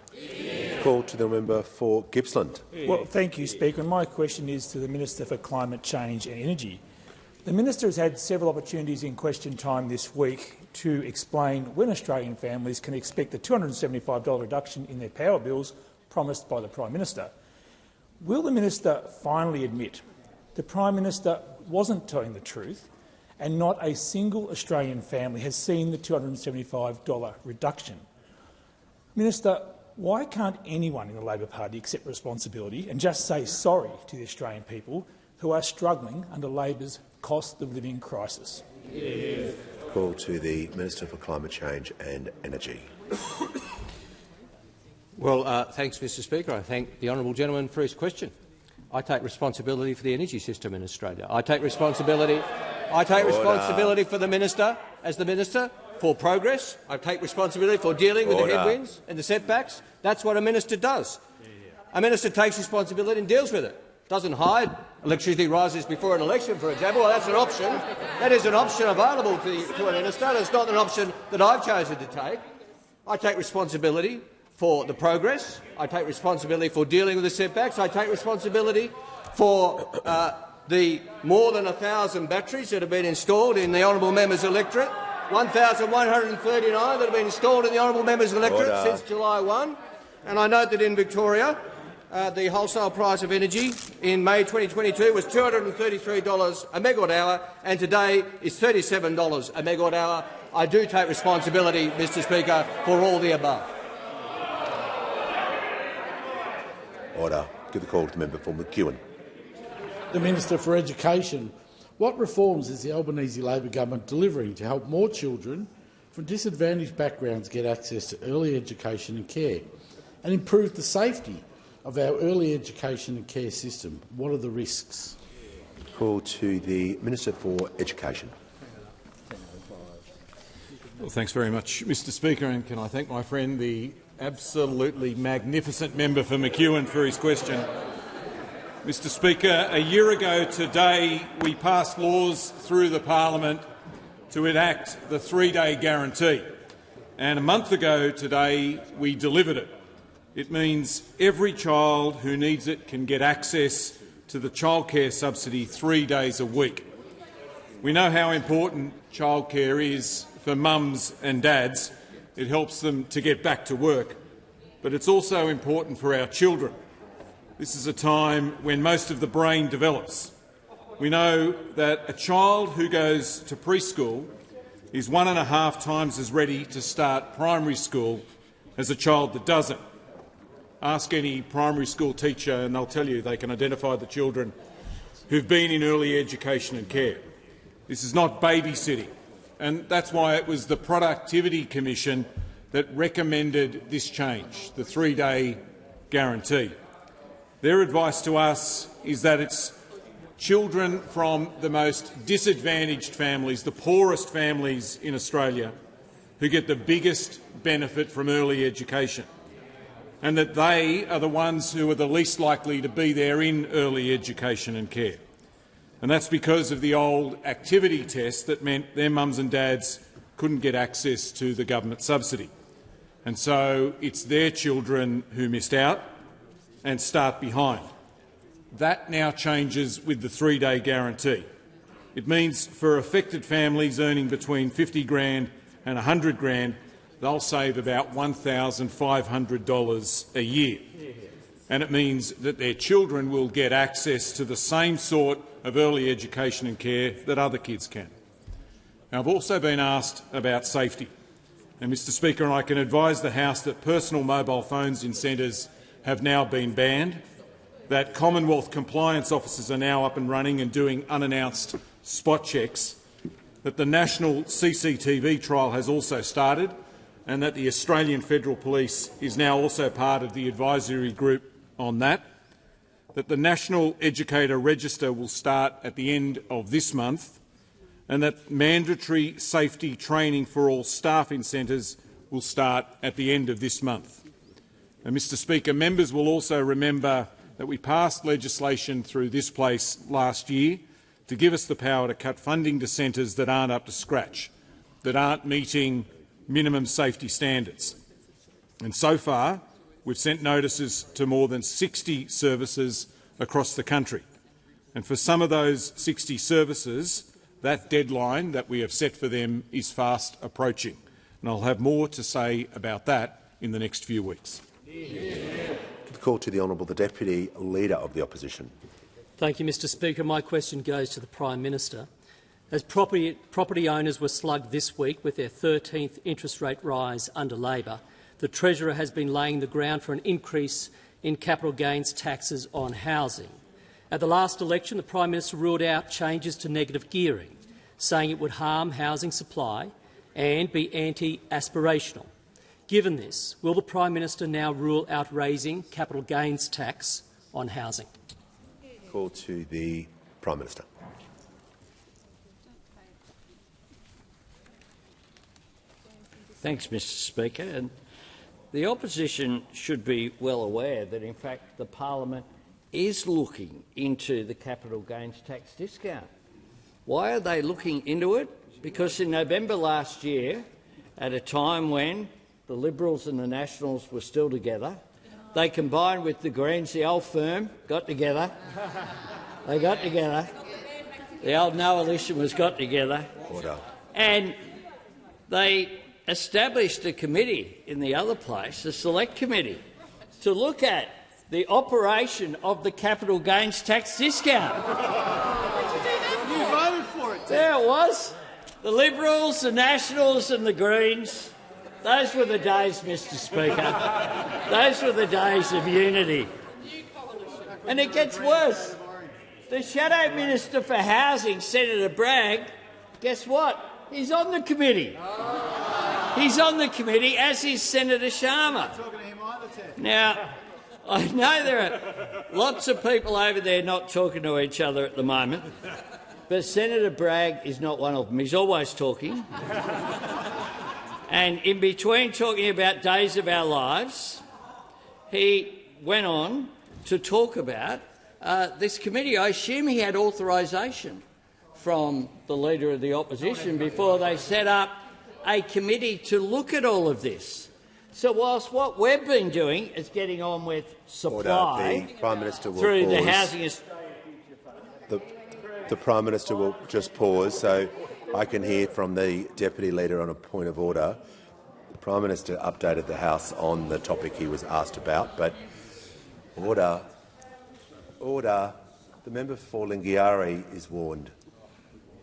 Call to the member for Gippsland. Well, thank you, Speaker. My question is to the Minister for Climate Change and Energy. The Minister has had several opportunities in question time this week to explain when Australian families can expect the $275 reduction in their power bills promised by the Prime Minister. Will the Minister finally admit the Prime Minister wasn't telling the truth and not a single Australian family has seen the $275 reduction? Minister, why can't anyone in the Labor Party accept responsibility and just say sorry to the Australian people who are struggling under Labor's cost of living crisis? Yeah. Call to the Minister for Climate Change and Energy. Well, thanks, Mr Speaker. I thank the honourable gentleman for his question. I take responsibility for the energy system in Australia. I take responsibility for the Minister, as the Minister, for progress. I take responsibility for dealing with the headwinds and the setbacks. That's what a minister does. A minister takes responsibility and deals with it. Doesn't hide. Electricity rises before an election, for example. Well, that's an option. That is an option available to a minister. It's not an option that I've chosen to take. I take responsibility for the progress. I take responsibility for dealing with the setbacks. I take responsibility for the more than 1,000 batteries that have been installed in the honourable member's electorate. 1,139 that have been installed in the honourable member's electorate since July 1. And I note that in Victoria, the wholesale price of energy in May 2022 was $233 a megawatt-hour, and today is $37 a megawatt-hour. I do take responsibility, Mr Speaker, for all the above. Order. Give the call to the member for McEwen. The Minister for Education. What reforms is the Albanese Labor government delivering to help more children from disadvantaged backgrounds get access to early education and care, and improve the safety of our early education and care system? What are the risks? Call to the Minister for Education. Well, thanks very much, Mr Speaker, and can I thank my friend, the absolutely magnificent member for McEwen, for his question. Mr Speaker, a year ago today we passed laws through the parliament to enact the 3-day guarantee, and a month ago today we delivered it. It means every child who needs it can get access to the childcare subsidy 3 days a week. We know how important childcare is for mums and dads. It helps them to get back to work. But it's also important for our children. This is a time when most of the brain develops. We know that a child who goes to preschool is 1.5 times as ready to start primary school as a child that doesn't. Ask any primary school teacher and they'll tell you they can identify the children who've been in early education and care. This is not babysitting. and that's why it was the Productivity Commission that recommended this change, the 3-day guarantee. Their advice to us is that it's children from the most disadvantaged families, the poorest families in Australia, who get the biggest benefit from early education, and that they are the ones who are the least likely to be there in early education and care. And that's because of the old activity test that meant their mums and dads couldn't get access to the government subsidy. And so it's their children who missed out and start behind. That now changes with the 3-day guarantee. It means for affected families earning between $50,000 and $100,000, they'll save about $1,500 a year. And it means that their children will get access to the same sort of early education and care that other kids can. Now, I've also been asked about safety. And, Mr Speaker, I can advise the House that personal mobile phones in centres have now been banned, that Commonwealth compliance officers are now up and running and doing unannounced spot checks, that the national CCTV trial has also started, and that the Australian Federal Police is now also part of the advisory group on that, that the National Educator Register will start at the end of this month, and that mandatory safety training for all staff in centres will start at the end of this month. And, Mr Speaker, members will also remember that we passed legislation through this place last year to give us the power to cut funding to centres that aren't up to scratch, that aren't meeting minimum safety standards. And so far, we've sent notices to more than 60 services across the country. And for some of those 60 services, that deadline that we have set for them is fast approaching. And I'll have more to say about that in the next few weeks. The call to the Honourable the Deputy Leader of the Opposition. Thank you, Mr Speaker. My question goes to the Prime Minister. As property owners were slugged this week with their 13th interest rate rise under Labor, the Treasurer has been laying the ground for an increase in capital gains taxes on housing. At the last election, the Prime Minister ruled out changes to negative gearing, saying it would harm housing supply and be anti-aspirational. Given this, will the Prime Minister now rule out raising capital gains tax on housing? Call to the Prime Minister. Thanks, Mr Speaker. And the opposition should be well aware that, in fact, the parliament is looking into the capital gains tax discount. Why are they looking into it? Because in November last year, at a time when the Liberals and the Nationals were still together, they combined with the Greens, the old firm, got together. They got together. The old coalition got together. Order. And they established a committee in the other place, a select committee, to look at the operation of the capital gains tax discount. You voted for it. There it was. The Liberals, the Nationals and the Greens. Those were the days, Mr Speaker. Those were the days of unity. And it gets worse. The Shadow Minister for Housing, Senator Bragg, guess what? He's on the committee. He's on the committee, as is Senator Sharma. Now, I know there are lots of people over there not talking to each other at the moment, but Senator Bragg is not one of them. He's always talking. And in between talking about days of our lives, he went on to talk about this committee. I assume he had authorisation from the Leader of the Opposition before they set up a committee to look at all of this. So whilst what we've been doing is getting on with supply the Prime Minister will through pause. the Housing... The Prime Minister will just pause so I can hear from the Deputy Leader on a point of order. The Prime Minister updated the House on the topic he was asked about, but order. Order. The member for Lingiari is warned.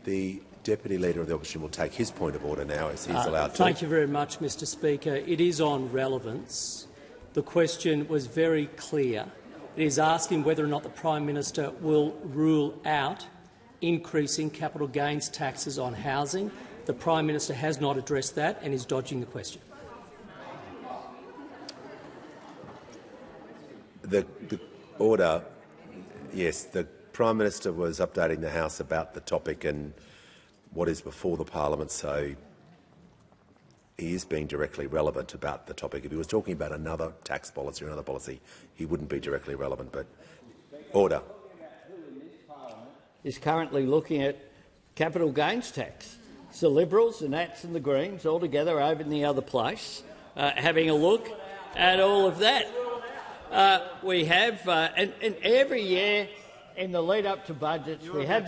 The Deputy Leader of the Opposition will take his point of order now, as he's allowed to. Thank you very much, Mr Speaker. It is on relevance. The question was very clear. It is asking whether or not the Prime Minister will rule out increasing capital gains taxes on housing. The Prime Minister has not addressed that and is dodging the question. The order, yes, the Prime Minister was updating the House about the topic and what is before the Parliament, so he is being directly relevant about the topic. If he was talking about another tax policy or another policy, he wouldn't be directly relevant. But order is currently looking at capital gains tax. It's the Liberals, the Nats and the Greens all together over in the other place, having a look at all of that. We have, and every year in the lead up to budgets, we have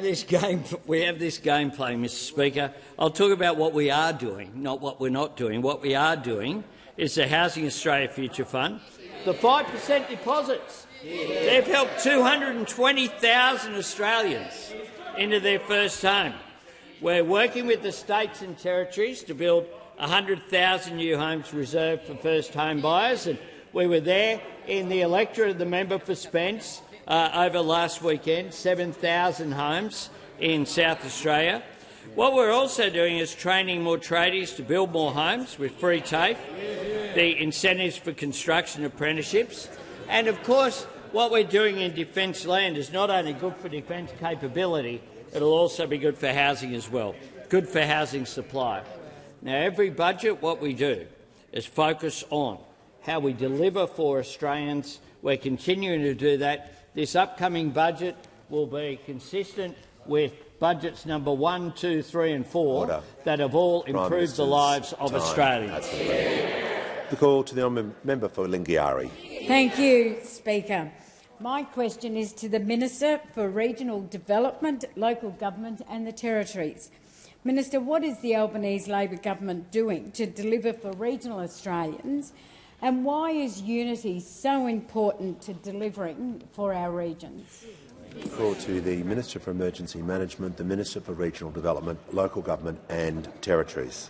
this game play, Mr. Speaker. I'll talk about what we are doing, not what we're not doing. What we are doing is the Housing Australia Future Fund, the 5% deposits. They've helped 220,000 Australians into their first home. We're working with the states and territories to build 100,000 new homes reserved for first home buyers. And we were there in the electorate of the member for Spence over last weekend, 7,000 homes in South Australia. What we're also doing is training more tradies to build more homes with free TAFE, the incentives for construction apprenticeships, and of course what we're doing in defence land is not only good for defence capability, it'll also be good for housing as well, good for housing supply. Now, every budget, what we do is focus on how we deliver for Australians. We're continuing to do that. This upcoming budget will be consistent with budgets number 1, 2, 3 and 4 that have all improved the lives of Australians. The call to the honourable member for Lingiari. Thank you, Speaker. My question is to the Minister for Regional Development, Local Government and the Territories. Minister, what is the Albanese Labor government doing to deliver for regional Australians, and why is unity so important to delivering for our regions? Call to the Minister for Emergency Management, the Minister for Regional Development, Local Government and Territories.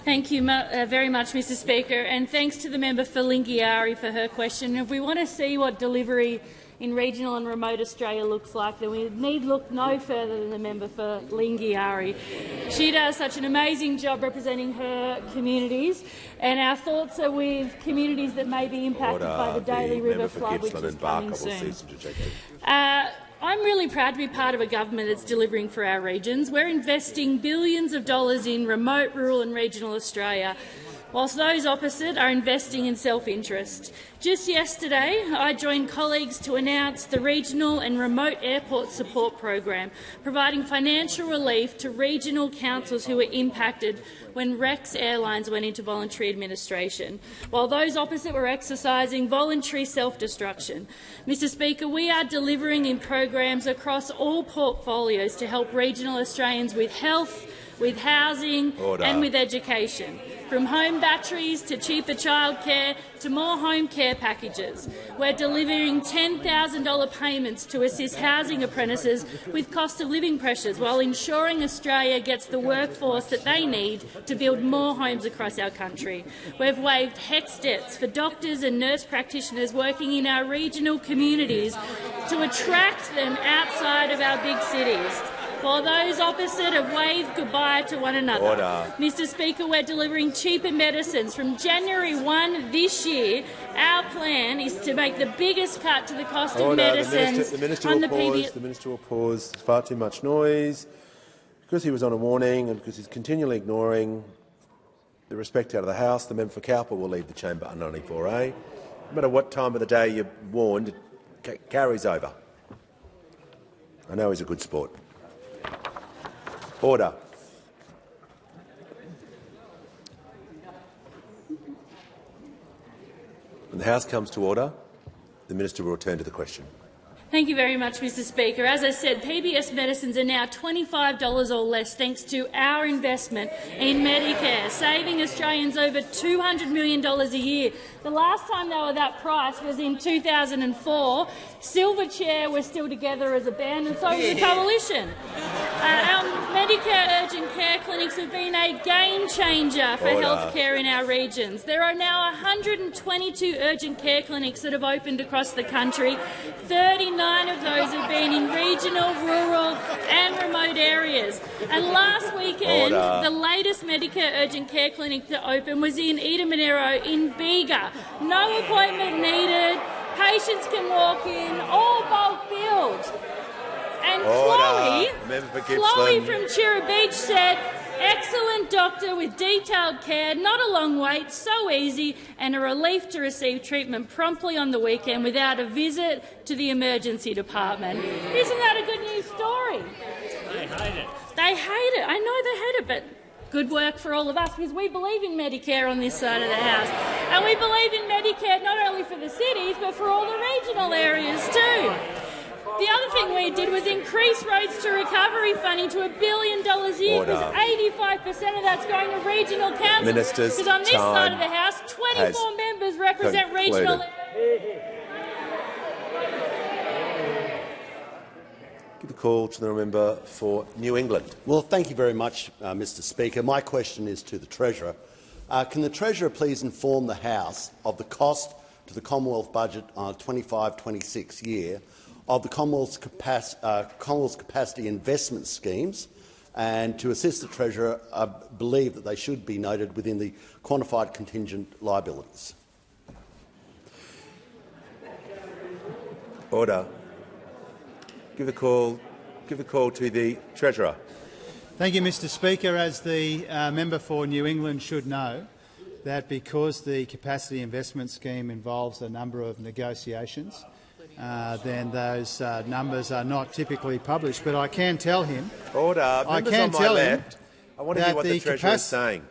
Thank you very much, Mr Speaker, and thanks to the member for Lingiari for her question. If we want to see what delivery in regional and remote Australia looks like, then we need look no further than the member for Lingiari. She does such an amazing job representing her communities, and our thoughts are with communities that may be impacted by the Daly River flood, which is coming soon. I'm really proud to be part of a government that's delivering for our regions. We're investing billions of dollars in remote, rural and regional Australia, whilst those opposite are investing in self-interest. Just yesterday, I joined colleagues to announce the Regional and Remote Airport Support Program, providing financial relief to regional councils who were impacted when Rex Airlines went into voluntary administration, while those opposite were exercising voluntary self-destruction. Mr Speaker, we are delivering in programs across all portfolios to help regional Australians with health, with housing and with education, from home batteries to cheaper childcare to more home care packages. We're delivering $10,000 payments to assist housing apprentices with cost of living pressures, while ensuring Australia gets the workforce that they need to build more homes across our country. We've waived HECS debts for doctors and nurse practitioners working in our regional communities to attract them outside of our big cities, while those opposite have waved goodbye to one another. Mr Speaker, we're delivering cheaper medicines. From January 1 this year, our plan is to make the biggest cut to the cost of medicines The Minister will pause. There's far too much noise. Because he was on a warning and because he's continually ignoring the respect out of the House, the member for Cowper will leave the chamber under 94A. No matter what time of the day you're warned, it carries over. I know he's a good sport. Order. When the House comes to order, the Minister will return to the question. Thank you very much, Mr Speaker. As I said, PBS medicines are now $25 or less thanks to our investment in Medicare, saving Australians over $200 million a year. The last time they were that price was in 2004. Silverchair were still together as a band, and so was the Coalition. Our Medicare urgent care clinics have been a game-changer for healthcare in our regions. There are now 122 urgent care clinics that have opened across the country, 39 9 of those have been in regional, rural and remote areas. And last weekend, the latest Medicare urgent care clinic to open was in Eden Monero in Bega. No appointment needed. Patients can walk in, all bulk billed. And Chloe from Chira Beach said, excellent doctor with detailed care, not a long wait, so easy, and a relief to receive treatment promptly on the weekend without a visit to the emergency department. Isn't that a good news story? They hate it. They hate it. I know they hate it, but good work for all of us, because we believe in Medicare on this side of the House. And we believe in Medicare not only for the cities, but for all the regional areas too. The other thing we did was increase roads to recovery funding to $1 billion a year, because 85% of that's going to regional councils. Because on this side of the House, 24 members represent regional. Give a call to the member for New England. Well, thank you very much, Mr Speaker. My question is to the Treasurer. Can the Treasurer please inform the House of the cost to the Commonwealth budget on a 25-26 year of the Commonwealth's capacity investment schemes, and to assist the Treasurer, I believe that they should be noted within the quantified contingent liabilities. Order. Give a call to the Treasurer. Thank you, Mr Speaker. As the member for New England should know, that because the capacity investment scheme involves a number of negotiations, then those numbers are not typically published. But I can tell him, I want to hear what the Treasurer is saying,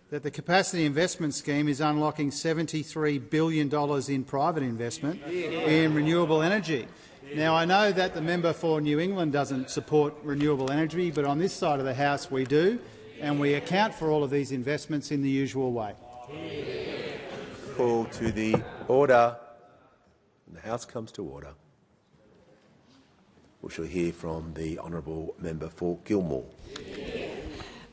that the capacity investment scheme is unlocking $73 billion in private investment in renewable energy. Now, I know that the member for New England doesn't support renewable energy, but on this side of the House we do, and we account for all of these investments in the usual way. Call to the order. The House comes to order. We shall hear from the honourable member for Gilmore.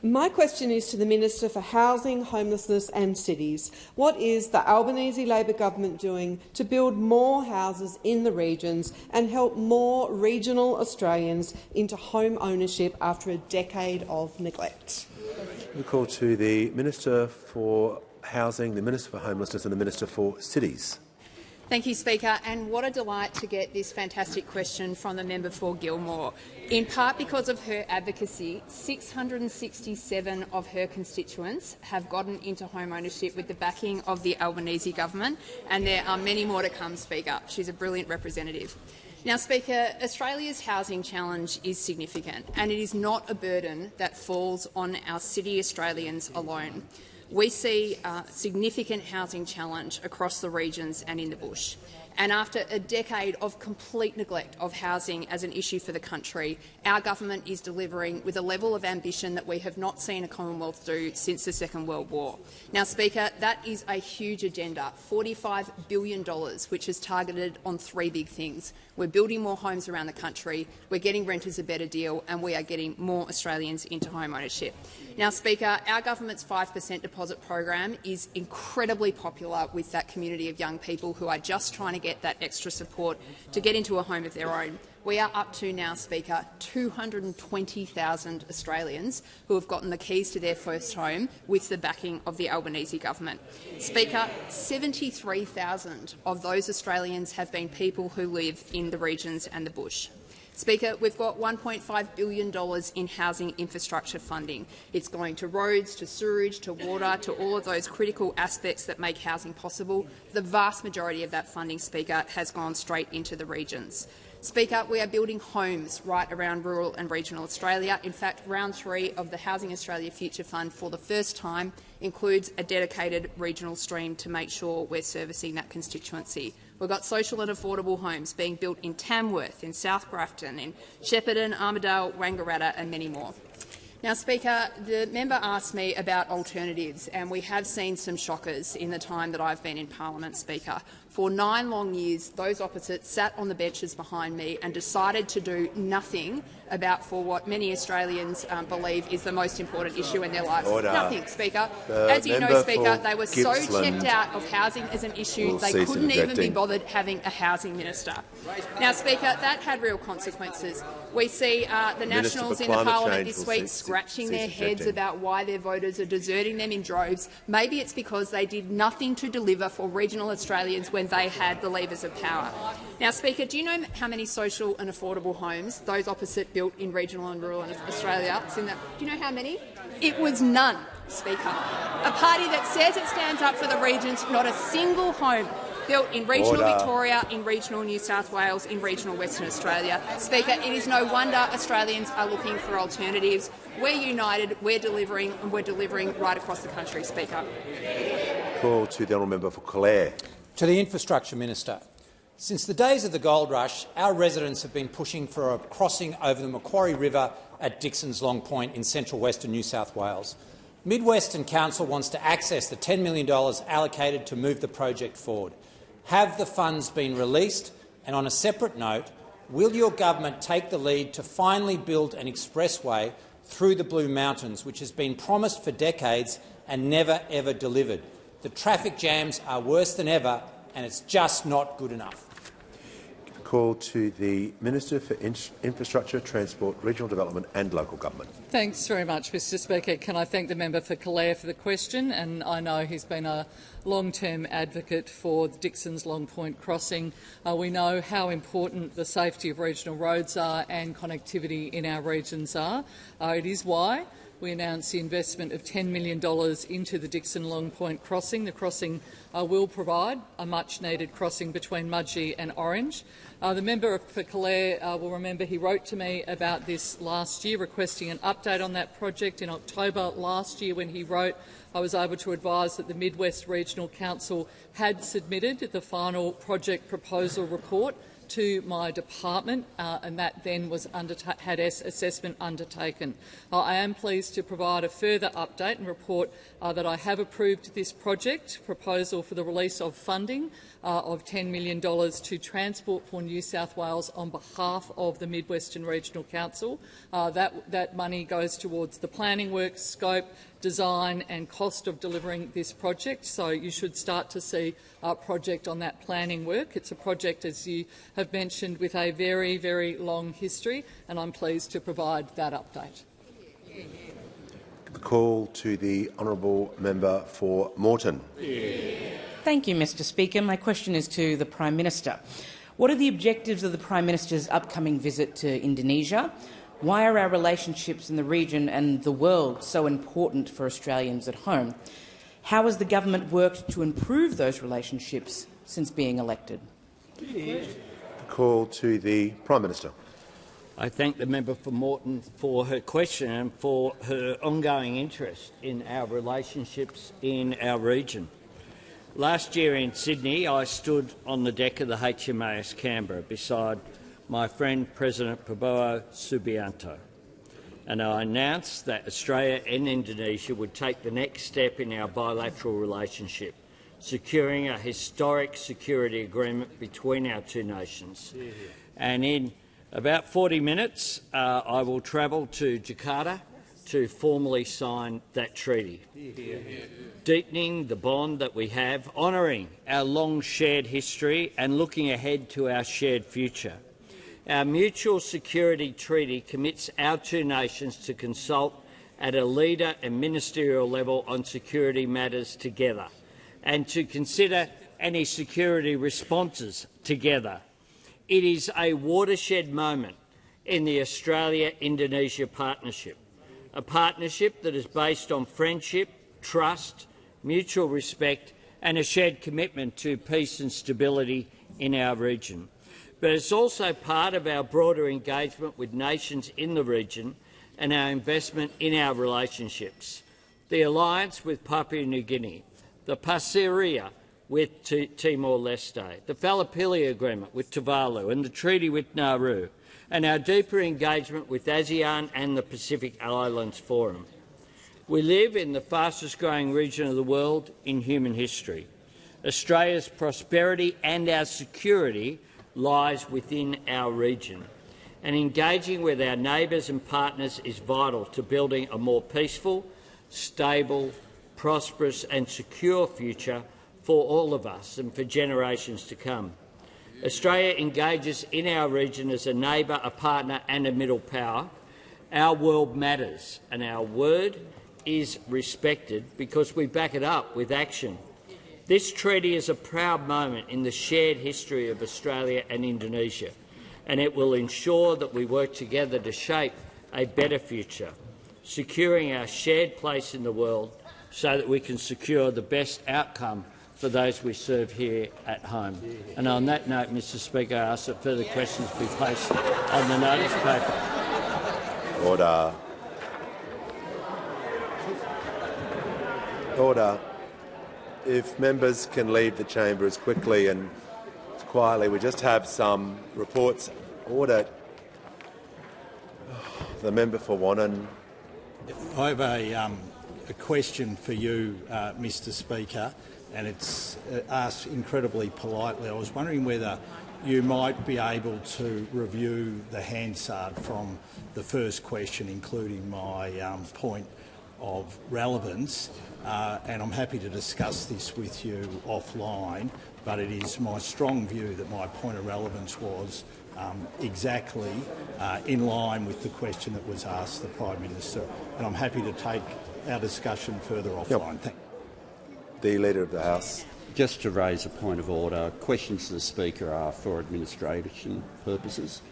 My question is to the Minister for Housing, Homelessness and Cities. What is the Albanese Labor government doing to build more houses in the regions and help more regional Australians into home ownership after a decade of neglect? We call to the Minister for Housing, the Minister for Homelessness and the Minister for Cities. Thank you, Speaker. And what a delight to get this fantastic question from the member for Gilmore. In part because of her advocacy, 667 of her constituents have gotten into home ownership with the backing of the Albanese government, and there are many more to come, Speaker. She's a brilliant representative. Now, Speaker, Australia's housing challenge is significant, and it is not a burden that falls on our city Australians alone. We see a significant housing challenge across the regions and in the bush. And after a decade of complete neglect of housing as an issue for the country, our government is delivering with a level of ambition that we have not seen a Commonwealth do since the Second World War. Now, Speaker, that is a huge agenda, $45 billion, which is targeted on three big things. We're building more homes around the country, we're getting renters a better deal, and we are getting more Australians into home ownership. Now, Speaker, our government's 5% deposit program is incredibly popular with that community of young people who are just trying to get that extra support to get into a home of their own. We are up to now, Speaker, 220,000 Australians who have gotten the keys to their first home with the backing of the Albanese government. Speaker, 73,000 of those Australians have been people who live in the regions and the bush. Speaker, we've got $1.5 billion in housing infrastructure funding. It's going to roads, to sewerage, to water, to all of those critical aspects that make housing possible. The vast majority of that funding, Speaker, has gone straight into the regions. Speaker, we are building homes right around rural and regional Australia. In fact, round 3 of the Housing Australia Future Fund for the first time includes a dedicated regional stream to make sure we're servicing that constituency. We've got social and affordable homes being built in Tamworth, in South Grafton, in Shepparton, Armidale, Wangaratta and many more. Now, Speaker, the member asked me about alternatives, and we have seen some shockers in the time that I've been in parliament, Speaker. For 9 long years, those opposite sat on the benches behind me and decided to do nothing about for what many Australians believe is the most important issue in their lives. Order. Nothing, Speaker. As you know, Speaker, they were so checked out of housing as an issue, they couldn't even be bothered having a housing minister. Now, Speaker, that had real consequences. We see the Nationals in the parliament this week scratching their heads about why their voters are deserting them in droves. Maybe it's because they did nothing to deliver for regional Australians when they had the levers of power. Now, Speaker, do you know how many social and affordable homes those opposite built in regional and rural Australia? Do you know how many? It was none, Speaker. A party that says it stands up for the regions, not a single home built in regional Victoria, in regional New South Wales, in regional Western Australia. Speaker, it is no wonder Australians are looking for alternatives. We're united, we're delivering, and we're delivering right across the country, Speaker. Call to the honourable member for Clare. To the Infrastructure Minister. Since the days of the gold rush, our residents have been pushing for a crossing over the Macquarie River at Dixon's Long Point in central western New South Wales. Mid-Western Council wants to access the $10 million allocated to move the project forward. Have the funds been released? And on a separate note, will your government take the lead to finally build an expressway through the Blue Mountains, which has been promised for decades and never ever delivered? The traffic jams are worse than ever, and it's just not good enough. Call to the Minister for Infrastructure, Transport, Regional Development and Local Government. Thanks very much, Mr Speaker. Can I thank the member for Calare for the question? And I know he's been a long-term advocate for the Dixon's Long Point crossing. We know how important the safety of regional roads are and connectivity in our regions are. It is why we announced the investment of $10 million into the Dixon Long Point crossing. The crossing will provide a much-needed crossing between Mudgee and Orange. The member for Calare will remember he wrote to me about this last year, requesting an update on that project. In October last year, when he wrote, I was able to advise that the Mid-West Regional Council had submitted the final project proposal report to my department, and that then was had assessment undertaken. I am pleased to provide a further update and report that I have approved this project proposal for the release of funding of $10 million to Transport for New South Wales on behalf of the Mid-Western Regional Council. That money goes towards the planning work, scope, design and cost of delivering this project, so you should start to see a project on that planning work. It's a project, as you have mentioned, with a very, very long history, and I'm pleased to provide that update. The call to the honourable member for Moreton. Thank you, Mr Speaker. My question is to the Prime Minister. What are the objectives of the Prime Minister's upcoming visit to Indonesia? Why are our relationships in the region and the world so important for Australians at home? How has the government worked to improve those relationships since being elected? The call to the Prime Minister. I thank the member for Moreton for her question and for her ongoing interest in our relationships in our region. Last year in Sydney, I stood on the deck of the HMAS Canberra beside my friend President Prabowo Subianto, and I announced that Australia and Indonesia would take the next step in our bilateral relationship, securing a historic security agreement between our two nations. And in about 40 minutes, I will travel to Jakarta to formally sign that treaty, deepening the bond that we have, honouring our long shared history and looking ahead to our shared future. Our mutual security treaty commits our two nations to consult at a leader and ministerial level on security matters together and to consider any security responses together. It is a watershed moment in the Australia-Indonesia partnership, a partnership that is based on friendship, trust, mutual respect and a shared commitment to peace and stability in our region. But it's also part of our broader engagement with nations in the region and our investment in our relationships. The alliance with Papua New Guinea, the Pasir Ria with Timor-Leste, the Fallapili Agreement with Tuvalu and the treaty with Nauru, and our deeper engagement with ASEAN and the Pacific Islands Forum. We live in the fastest-growing region of the world in human history. Australia's prosperity and our security lies within our region, and engaging with our neighbours and partners is vital to building a more peaceful, stable, prosperous and secure future for all of us and for generations to come. Australia engages in our region as a neighbour, a partner and a middle power. Our world matters and our word is respected because we back it up with action. This treaty is a proud moment in the shared history of Australia and Indonesia, and it will ensure that we work together to shape a better future, securing our shared place in the world so that we can secure the best outcome for those we serve here at home. And on that note, Mr Speaker, I ask that further questions be placed on the notice paper. Order. Order. If members can leave the chamber as quickly and as quietly, we just have some reports. Order. The member for Wannon. I have a question for you, Mr Speaker, and it's asked incredibly politely. I was wondering whether you might be able to review the Hansard from the first question, including my point of relevance, and I'm happy to discuss this with you offline, but it is my strong view that my point of relevance was exactly in line with the question that was asked the Prime Minister, and I'm happy to take our discussion further offline. Yep. The Leader of the House. Just to raise a point of order, questions to the Speaker are for administration purposes,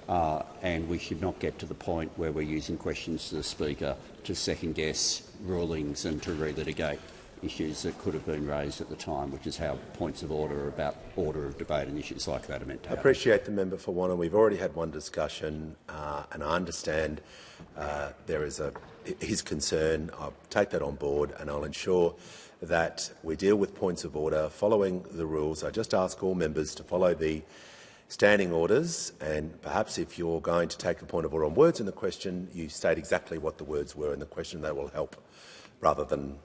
and we should not get to the point where we're using questions to the Speaker to second-guess rulings and to relitigate issues that could have been raised at the time, which is how points of order are about order of debate and issues like that are meant to happen. I appreciate the member for Wannon. We've already had one discussion, and I understand there is his concern. I'll take that on board, and I'll ensure that we deal with points of order following the rules. I just ask all members to follow the standing orders, and perhaps if you're going to take a point of order on words in the question, you state exactly what the words were in the question. That will help, rather than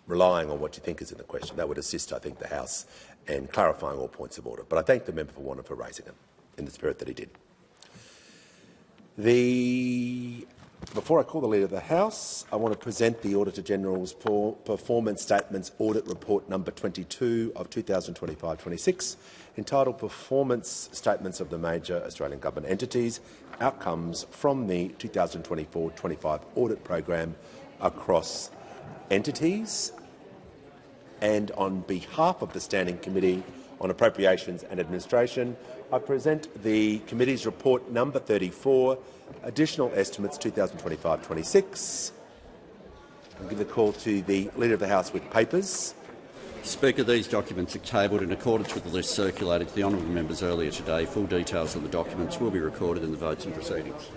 relying on what you think is in the question. That would assist, I think, the House in clarifying all points of order. But I thank the member for Wannon for raising it in the spirit that he did. Before I call the Leader of the House, I want to present the Auditor-General's Performance Statements Audit Report number 22 of 2025-26, entitled Performance Statements of the Major Australian Government Entities, Outcomes from the 2024-25 Audit Program across entities. And on behalf of the Standing Committee on Appropriations and Administration, I present the Committee's Report number 34, Additional Estimates 2025-26. I'll give the call to the Leader of the House with papers. Speaker, these documents are tabled in accordance with the list circulated to the honourable members earlier today. Full details of the documents will be recorded in the votes and proceedings.